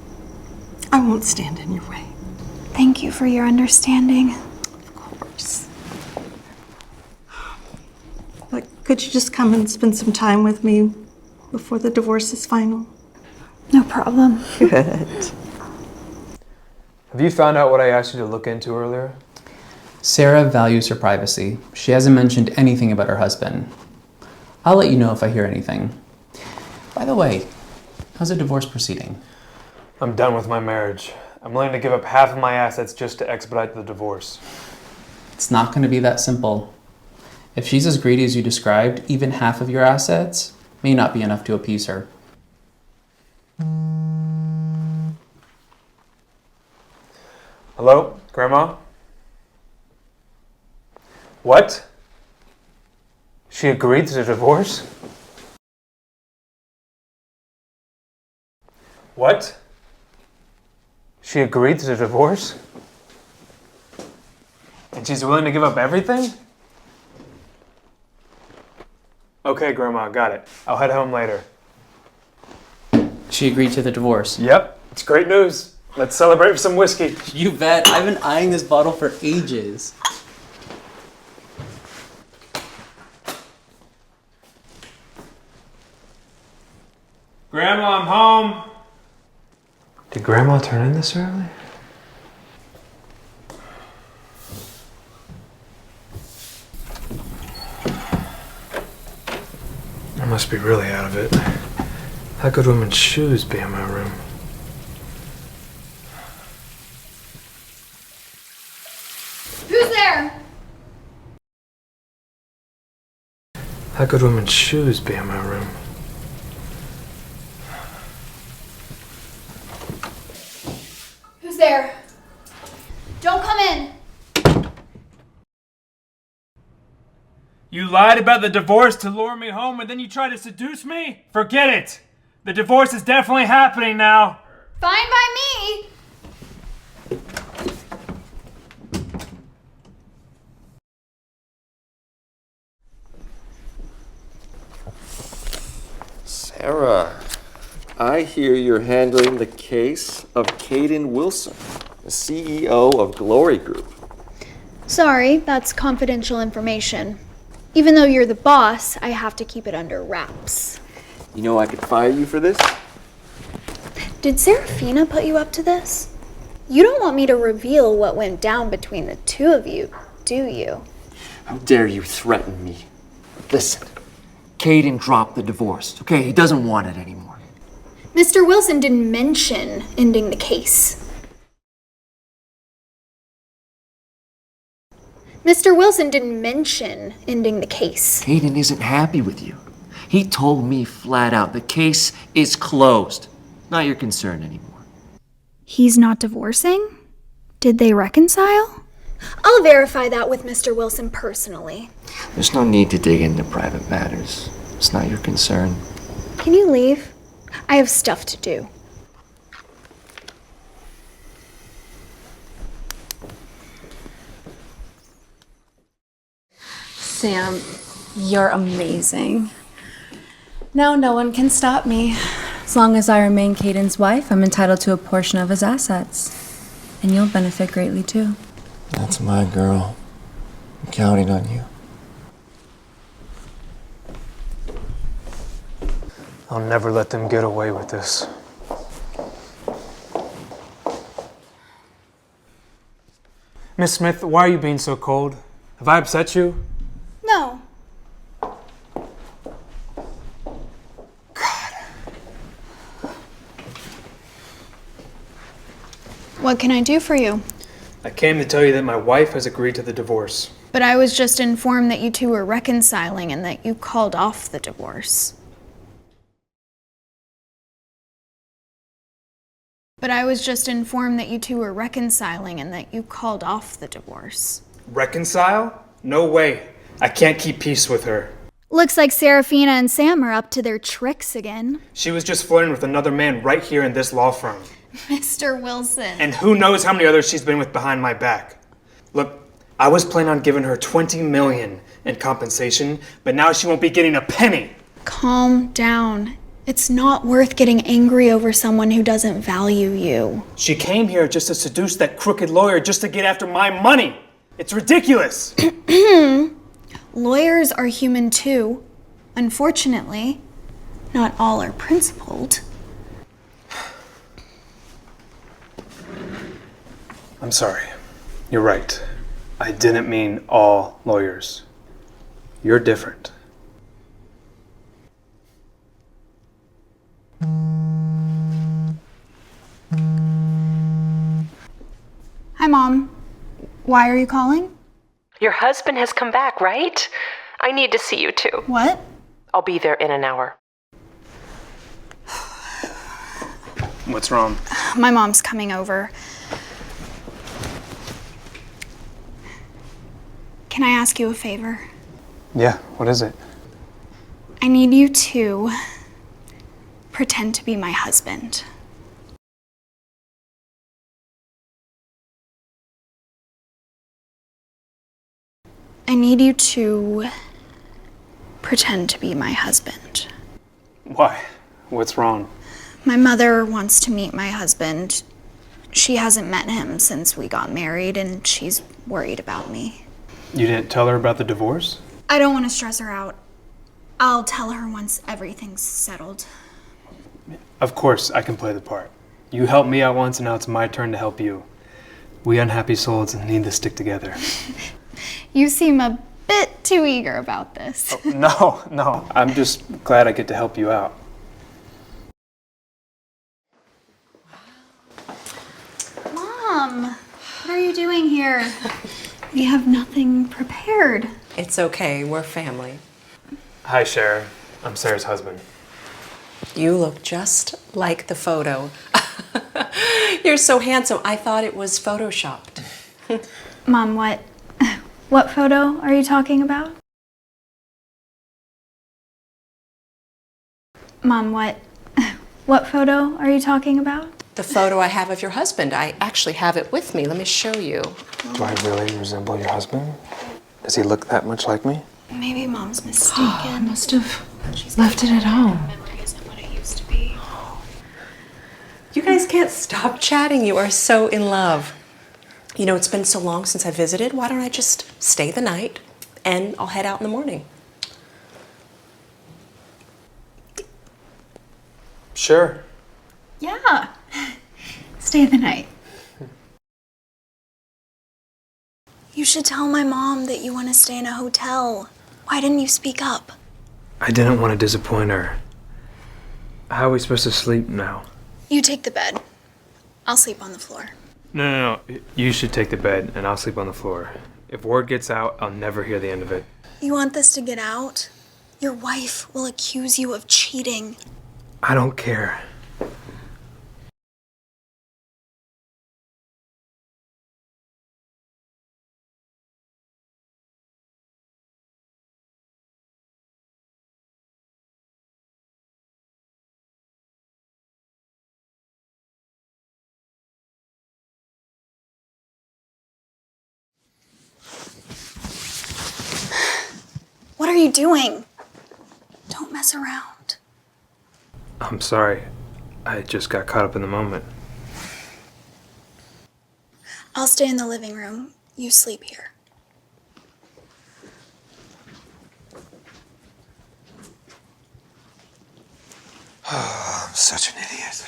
S8: I won't stand in your way.
S5: Thank you for your understanding.
S8: Of course. But could you just come and spend some time with me before the divorce is final?
S5: No problem.
S8: Good.
S1: Have you found out what I asked you to look into earlier?
S10: Sara values her privacy. She hasn't mentioned anything about her husband. I'll let you know if I hear anything. By the way, how's the divorce proceeding?
S1: I'm done with my marriage. I'm willing to give up half of my assets just to expedite the divorce.
S10: It's not going to be that simple. If she's as greedy as you described, even half of your assets may not be enough to appease her.
S1: What do you mean?
S10: If she's as greedy as you described, even half of your assets may not be enough to appease her. If she's as greedy as you described, even half of your assets may not be enough to appease her. It's not going to be that simple. If she's as greedy as you described, even half of your assets may not be enough to appease her.
S1: Hello, Grandma? What? She agreed to the divorce? What? She agreed to the divorce? And she's willing to give up everything? Okay, Grandma, got it. I'll head home later.
S10: She agreed to the divorce.
S1: Yep, it's great news. Let's celebrate with some whiskey.
S10: You bet. I've been eyeing this bottle for ages.
S1: Grandma, I'm home. Did Grandma turn in this early? I must be really out of it. How could women's shoes be in my room?
S9: Who's there?
S1: How could women's shoes be in my room?
S9: Who's there? Don't come in.
S1: You lied about the divorce to lure me home and then you tried to seduce me? Forget it! The divorce is definitely happening now.
S9: Fine by me.
S20: Sara, I hear you're handling the case of Kaden Wilson, the CEO of Glory Group.
S5: Sorry, that's confidential information. Even though you're the boss, I have to keep it under wraps.
S20: You know I could fire you for this?
S5: Did Serafina put you up to this? You don't want me to reveal what went down between the two of you, do you?
S20: How dare you threaten me? Listen, Kaden dropped the divorce, okay? He doesn't want it anymore.
S5: Mr. Wilson didn't mention ending the case. Mr. Wilson didn't mention ending the case.
S20: Kaden isn't happy with you. He told me flat out the case is closed. Not your concern anymore.
S5: He's not divorcing? Did they reconcile? I'll verify that with Mr. Wilson personally.
S20: There's no need to dig into private matters. It's not your concern.
S5: Can you leave? I have stuff to do.
S13: Sam, you're amazing. Now no one can stop me. As long as I remain Kaden's wife, I'm entitled to a portion of his assets. And you'll benefit greatly too.
S20: That's my girl. I'm counting on you.
S1: I'll never let them get away with this. Miss Smith, why are you being so cold? Have I upset you?
S5: No. What can I do for you?
S1: I came to tell you that my wife has agreed to the divorce.
S5: But I was just informed that you two were reconciling and that you called off the divorce.
S1: Reconcile? No way. I can't keep peace with her.
S5: Looks like Serafina and Sam are up to their tricks again.
S1: She was just flirting with another man right here in this law firm.
S9: Mr. Wilson.
S1: And who knows how many others she's been with behind my back. Look, I was planning on giving her $20 million in compensation, but now she won't be getting a penny.
S5: Calm down. It's not worth getting angry over someone who doesn't value you.
S1: She came here just to seduce that crooked lawyer just to get after my money. It's ridiculous.
S5: Lawyers are human too. Unfortunately, not all are principled.
S1: I'm sorry. You're right. I didn't mean all lawyers. You're different.
S5: Hi, Mom. Why are you calling?
S21: Your husband has come back, right? I need to see you too.
S5: What?
S21: I'll be there in an hour.
S1: What's wrong?
S5: My mom's coming over. Can I ask you a favor?
S1: Yeah, what is it?
S5: I need you to pretend to be my husband. I need you to pretend to be my husband.
S1: Why? What's wrong?
S5: My mother wants to meet my husband. She hasn't met him since we got married, and she's worried about me.
S1: You didn't tell her about the divorce?
S5: I don't want to stress her out. I'll tell her once everything's settled.
S1: Of course, I can play the part. You helped me out once, and now it's my turn to help you. We unhappy souls need to stick together.
S5: You seem a bit too eager about this.
S1: Oh, no. I'm just glad I get to help you out.
S5: Mom, what are you doing here? We have nothing prepared.
S8: It's okay, we're family.
S1: Hi, Sara. I'm Sarah's husband.
S8: You look just like the photo. You're so handsome. I thought it was photoshopped.
S5: Mom, what photo are you talking about? Mom, what photo are you talking about?
S8: The photo I have of your husband. I actually have it with me. Let me show you.
S1: Do I really resemble your husband? Does he look that much like me?
S5: Maybe Mom's mistaken.
S17: I must have left it at home.
S5: Memory isn't what it used to be.
S8: You guys can't stop chatting. You are so in love. You know, it's been so long since I visited. Why don't I just stay the night and I'll head out in the morning?
S1: Sure.
S5: Yeah. Stay the night. You should tell my mom that you want to stay in a hotel. Why didn't you speak up?
S1: I didn't want to disappoint her. How are we supposed to sleep now?
S5: You take the bed. I'll sleep on the floor.
S1: No. You should take the bed, and I'll sleep on the floor. If word gets out, I'll never hear the end of it.
S5: You want this to get out? Your wife will accuse you of cheating.
S1: I don't care.
S5: What are you doing? Don't mess around.
S1: I'm sorry. I just got caught up in the moment.
S5: I'll stay in the living room. You sleep here.
S20: Oh, I'm such an idiot.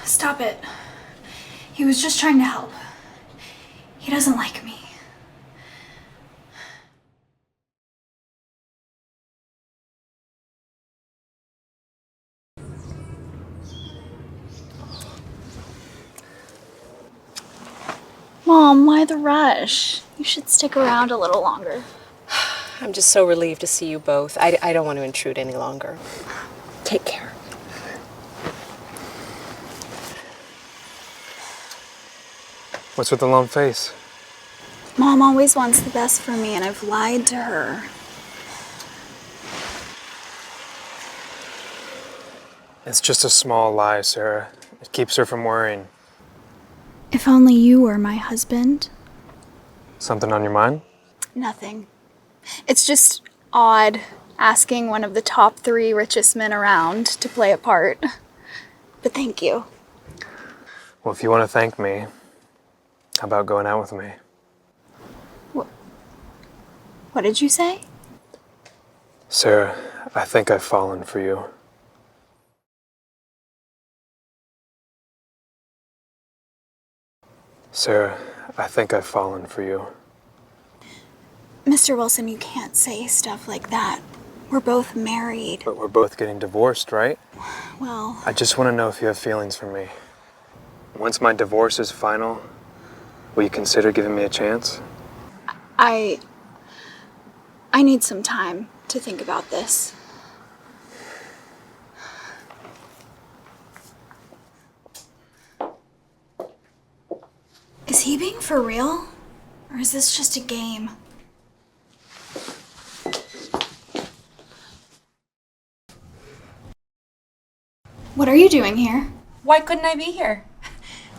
S5: Stop it. He was just trying to help. He doesn't like me. Mom, why the rush? You should stick around a little longer.
S8: I'm just so relieved to see you both. I don't want to intrude any longer. Take care.
S1: What's with the lone face?
S5: Mom always wants the best for me, and I've lied to her.
S1: It's just a small lie, Sara. It keeps her from worrying.
S5: If only you were my husband.
S1: Something on your mind?
S5: Nothing. It's just odd asking one of the top 3 richest men around to play a part. But thank you.
S1: Well, if you want to thank me, how about going out with me?
S5: What did you say?
S1: Sara, I think I've fallen for you. Sara, I think I've fallen for you.
S5: Mr. Wilson, you can't say stuff like that. We're both married.
S1: But we're both getting divorced, right?
S5: Well,
S1: I just want to know if you have feelings for me. Once my divorce is final, will you consider giving me a chance?
S5: I need some time to think about this. Is he being for real? Or is this just a game? What are you doing here?
S13: Why couldn't I be here?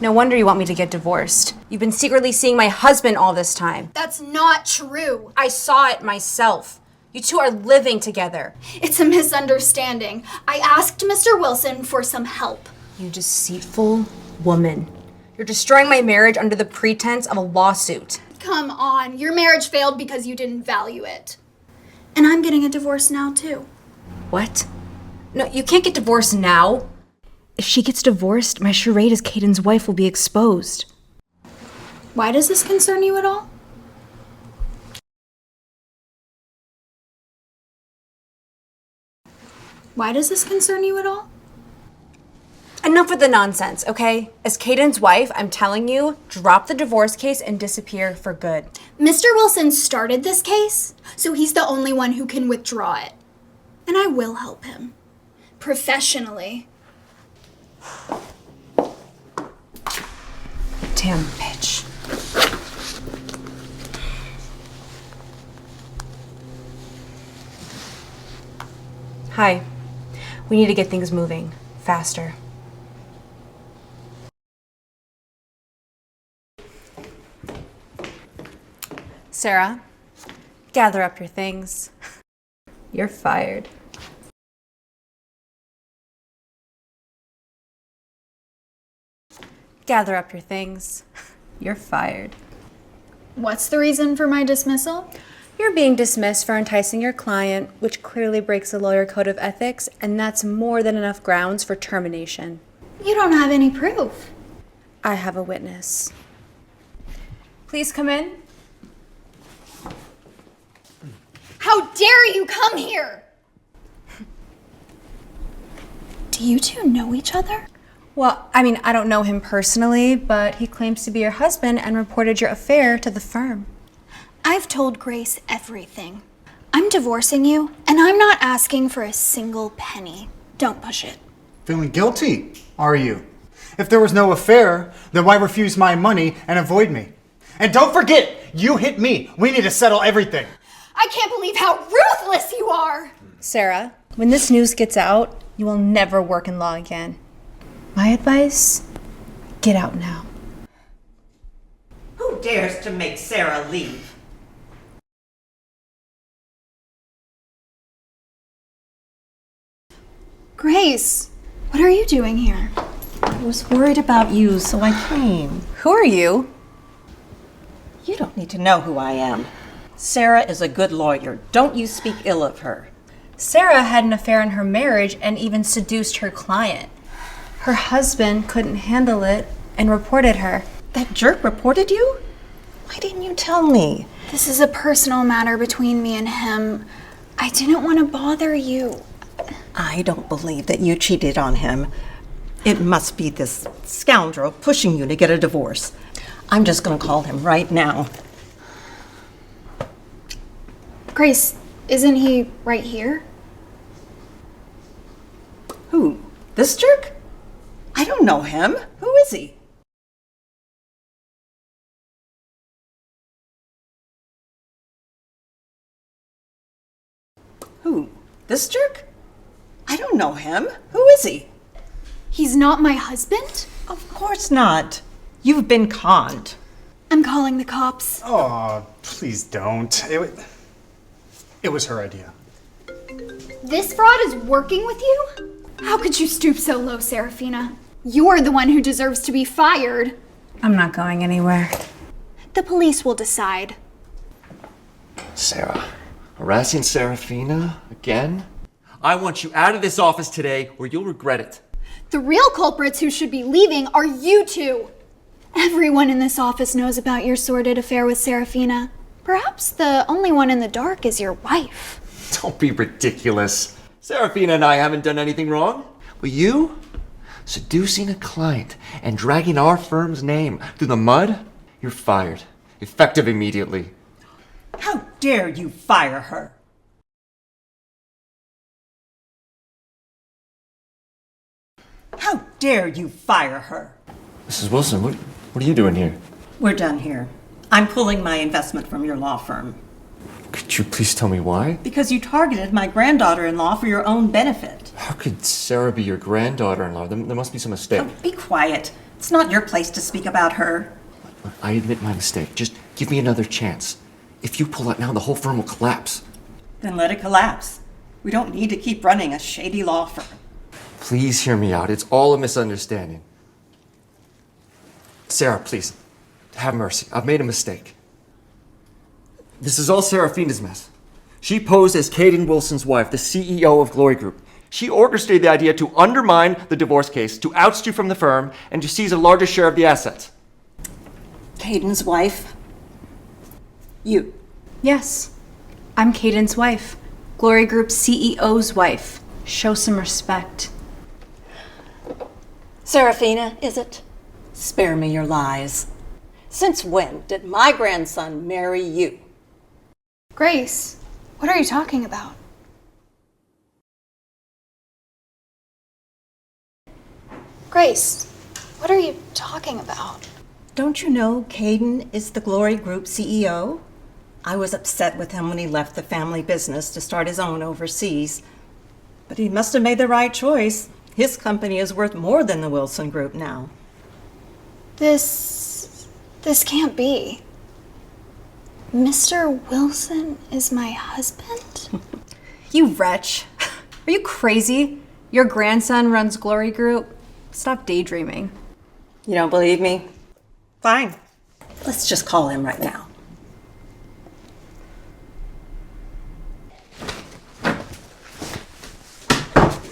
S13: No wonder you want me to get divorced. You've been secretly seeing my husband all this time.
S5: That's not true.
S13: I saw it myself. You two are living together.
S5: It's a misunderstanding. I asked Mr. Wilson for some help.
S13: You deceitful woman. You're destroying my marriage under the pretense of a lawsuit.
S5: Come on, your marriage failed because you didn't value it. And I'm getting a divorce now, too.
S13: What? No, you can't get divorced now. If she gets divorced, my charade as Kaden's wife will be exposed.
S5: Why does this concern you at all? Why does this concern you at all?
S13: Enough with the nonsense, okay? As Kaden's wife, I'm telling you, drop the divorce case and disappear for good.
S5: Mr. Wilson started this case, so he's the only one who can withdraw it. And I will help him. Professionally.
S13: Damn bitch. Hi. We need to get things moving. Faster. Sara, gather up your things. You're fired. Gather up your things. You're fired.
S5: What's the reason for my dismissal?
S13: You're being dismissed for enticing your client, which clearly breaks the lawyer code of ethics, and that's more than enough grounds for termination.
S5: You don't have any proof.
S13: I have a witness. Please come in.
S5: How dare you come here? Do you two know each other?
S13: Well, I don't know him personally, but he claims to be your husband and reported your affair to the firm.
S5: I've told Grace everything. I'm divorcing you, and I'm not asking for a single penny. Don't push it.
S12: Feeling guilty, are you? If there was no affair, then why refuse my money and avoid me? And don't forget, you hit me. We need to settle everything.
S5: I can't believe how ruthless you are!
S13: Sara, when this news gets out, you will never work in law again. My advice? Get out now.
S8: Who dares to make Sara leave?
S5: Grace, what are you doing here?
S8: I was worried about you, so I came.
S13: Who are you?
S8: You don't need to know who I am. Sara is a good lawyer. Don't you speak ill of her.
S13: Sara had an affair in her marriage and even seduced her client. Her husband couldn't handle it and reported her.
S8: That jerk reported you? Why didn't you tell me?
S5: This is a personal matter between me and him. I didn't want to bother you.
S8: I don't believe that you cheated on him. It must be this scoundrel pushing you to get a divorce. I'm just going to call him right now.
S5: Grace, isn't he right here?
S8: Who? This jerk? I don't know him. Who is he? Who? This jerk? I don't know him. Who is he?
S5: He's not my husband?
S8: Of course not. You've been conned.
S5: I'm calling the cops.
S12: Oh, please don't. It was her idea.
S5: This fraud is working with you? How could you stoop so low, Serafina? You're the one who deserves to be fired.
S13: I'm not going anywhere.
S5: The police will decide.
S20: Sara, harassing Serafina again?
S7: I want you out of this office today or you'll regret it.
S5: The real culprits who should be leaving are you two. Everyone in this office knows about your sordid affair with Serafina. Perhaps the only one in the dark is your wife.
S7: Don't be ridiculous. Serafina and I haven't done anything wrong. But you? Seducing a client and dragging our firm's name through the mud? You're fired. Effective immediately.
S8: How dare you fire her? How dare you fire her?
S7: Mrs. Wilson, what are you doing here?
S8: We're done here. I'm pulling my investment from your law firm.
S7: Could you please tell me why?
S8: Because you targeted my granddaughter-in-law for your own benefit.
S7: How could Sara be your granddaughter-in-law? There must be some mistake.
S8: Oh, be quiet. It's not your place to speak about her.
S7: I admit my mistake. Just give me another chance. If you pull out now, the whole firm will collapse.
S8: Then let it collapse. We don't need to keep running a shady law firm.
S7: Please hear me out. It's all a misunderstanding. Sara, please, have mercy. I've made a mistake. This is all Serafina's mess. She posed as Kaden Wilson's wife, the CEO of Glory Group. She orchestrated the idea to undermine the divorce case, to oust you from the firm, and to seize a larger share of the assets.
S8: Kaden's wife? You?
S13: Yes. I'm Kaden's wife. Glory Group's CEO's wife. Show some respect.
S8: Serafina, is it? Spare me your lies. Since when did my grandson marry you?
S3: Grace, what are you talking about? Grace, what are you talking about?
S8: Don't you know Kaden is the Glory Group CEO? I was upset with him when he left the family business to start his own overseas. But he must have made the right choice. His company is worth more than the Wilson Group now.
S3: This can't be. Mr. Wilson is my husband?
S13: You wretch. Are you crazy? Your grandson runs Glory Group? Stop daydreaming.
S8: You don't believe me? Fine. Let's just call him right now.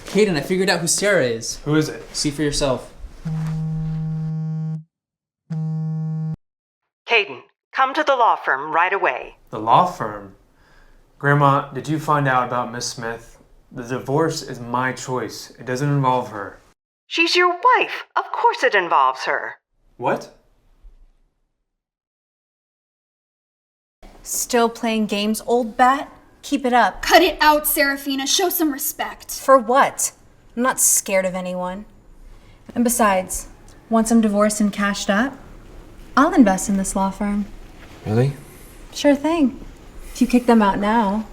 S10: Kaden, I figured out who Sara is.
S1: Who is it?
S10: See for yourself.
S8: Kaden, come to the law firm right away.
S1: The law firm? Grandma, did you find out about Miss Smith? The divorce is my choice. It doesn't involve her.
S8: She's your wife. Of course it involves her.
S1: What?
S13: Still playing games, old bat? Keep it up.
S3: Cut it out, Serafina. Show some respect.
S13: For what? I'm not scared of anyone. And besides, once I'm divorced and cashed up, I'll invest in this law firm.
S7: Really?
S13: Sure thing. If you kick them out now,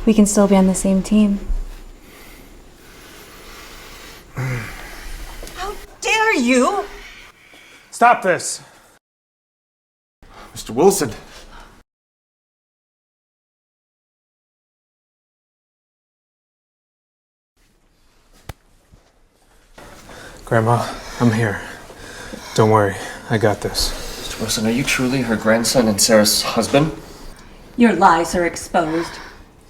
S13: we can still be on the same team.
S8: How dare you?
S1: Stop this!
S7: Mr. Wilson.
S1: Grandma, I'm here. Don't worry, I got this.
S7: Mr. Wilson, are you truly her grandson and Sara's husband?
S8: Your lies are exposed.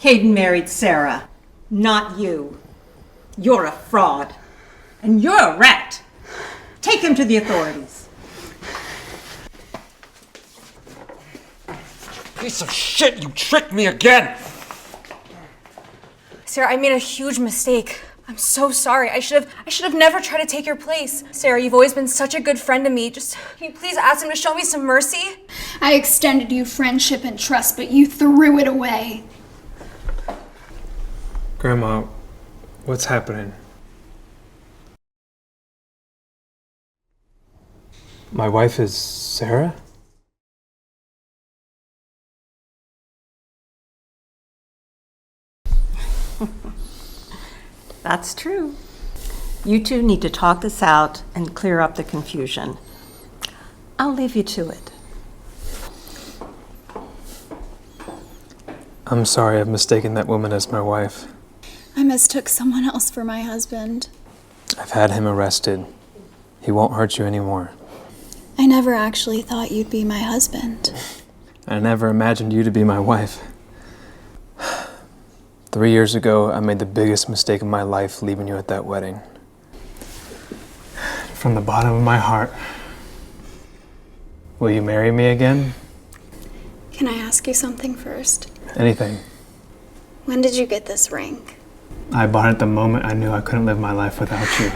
S8: Kaden married Sara, not you. You're a fraud. And you're a rat. Take him to the authorities.
S7: Piece of shit, you tricked me again!
S13: Sara, I made a huge mistake. I'm so sorry. I should have never tried to take your place. Sara, you've always been such a good friend to me. Just, can you please ask him to show me some mercy?
S3: I extended you friendship and trust, but you threw it away.
S1: Grandma, what's happening? My wife is Sara?
S8: That's true. You two need to talk this out and clear up the confusion. I'll leave you to it.
S1: I'm sorry I've mistaken that woman as my wife.
S3: I mistook someone else for my husband.
S1: I've had him arrested. He won't hurt you anymore.
S3: I never actually thought you'd be my husband.
S1: I never imagined you to be my wife. 3 years ago, I made the biggest mistake of my life leaving you at that wedding. From the bottom of my heart, will you marry me again?
S3: Can I ask you something first?
S1: Anything.
S5: When did you get this ring?
S1: I bought it the moment I knew I couldn't live my life without you.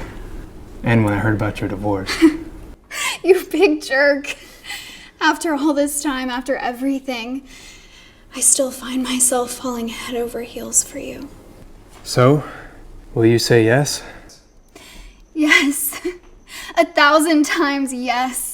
S1: And when I heard about your divorce.
S5: You big jerk. After all this time, after everything, I still find myself falling head over heels for you.
S1: So, will you say yes?
S5: Yes. 1,000 times yes.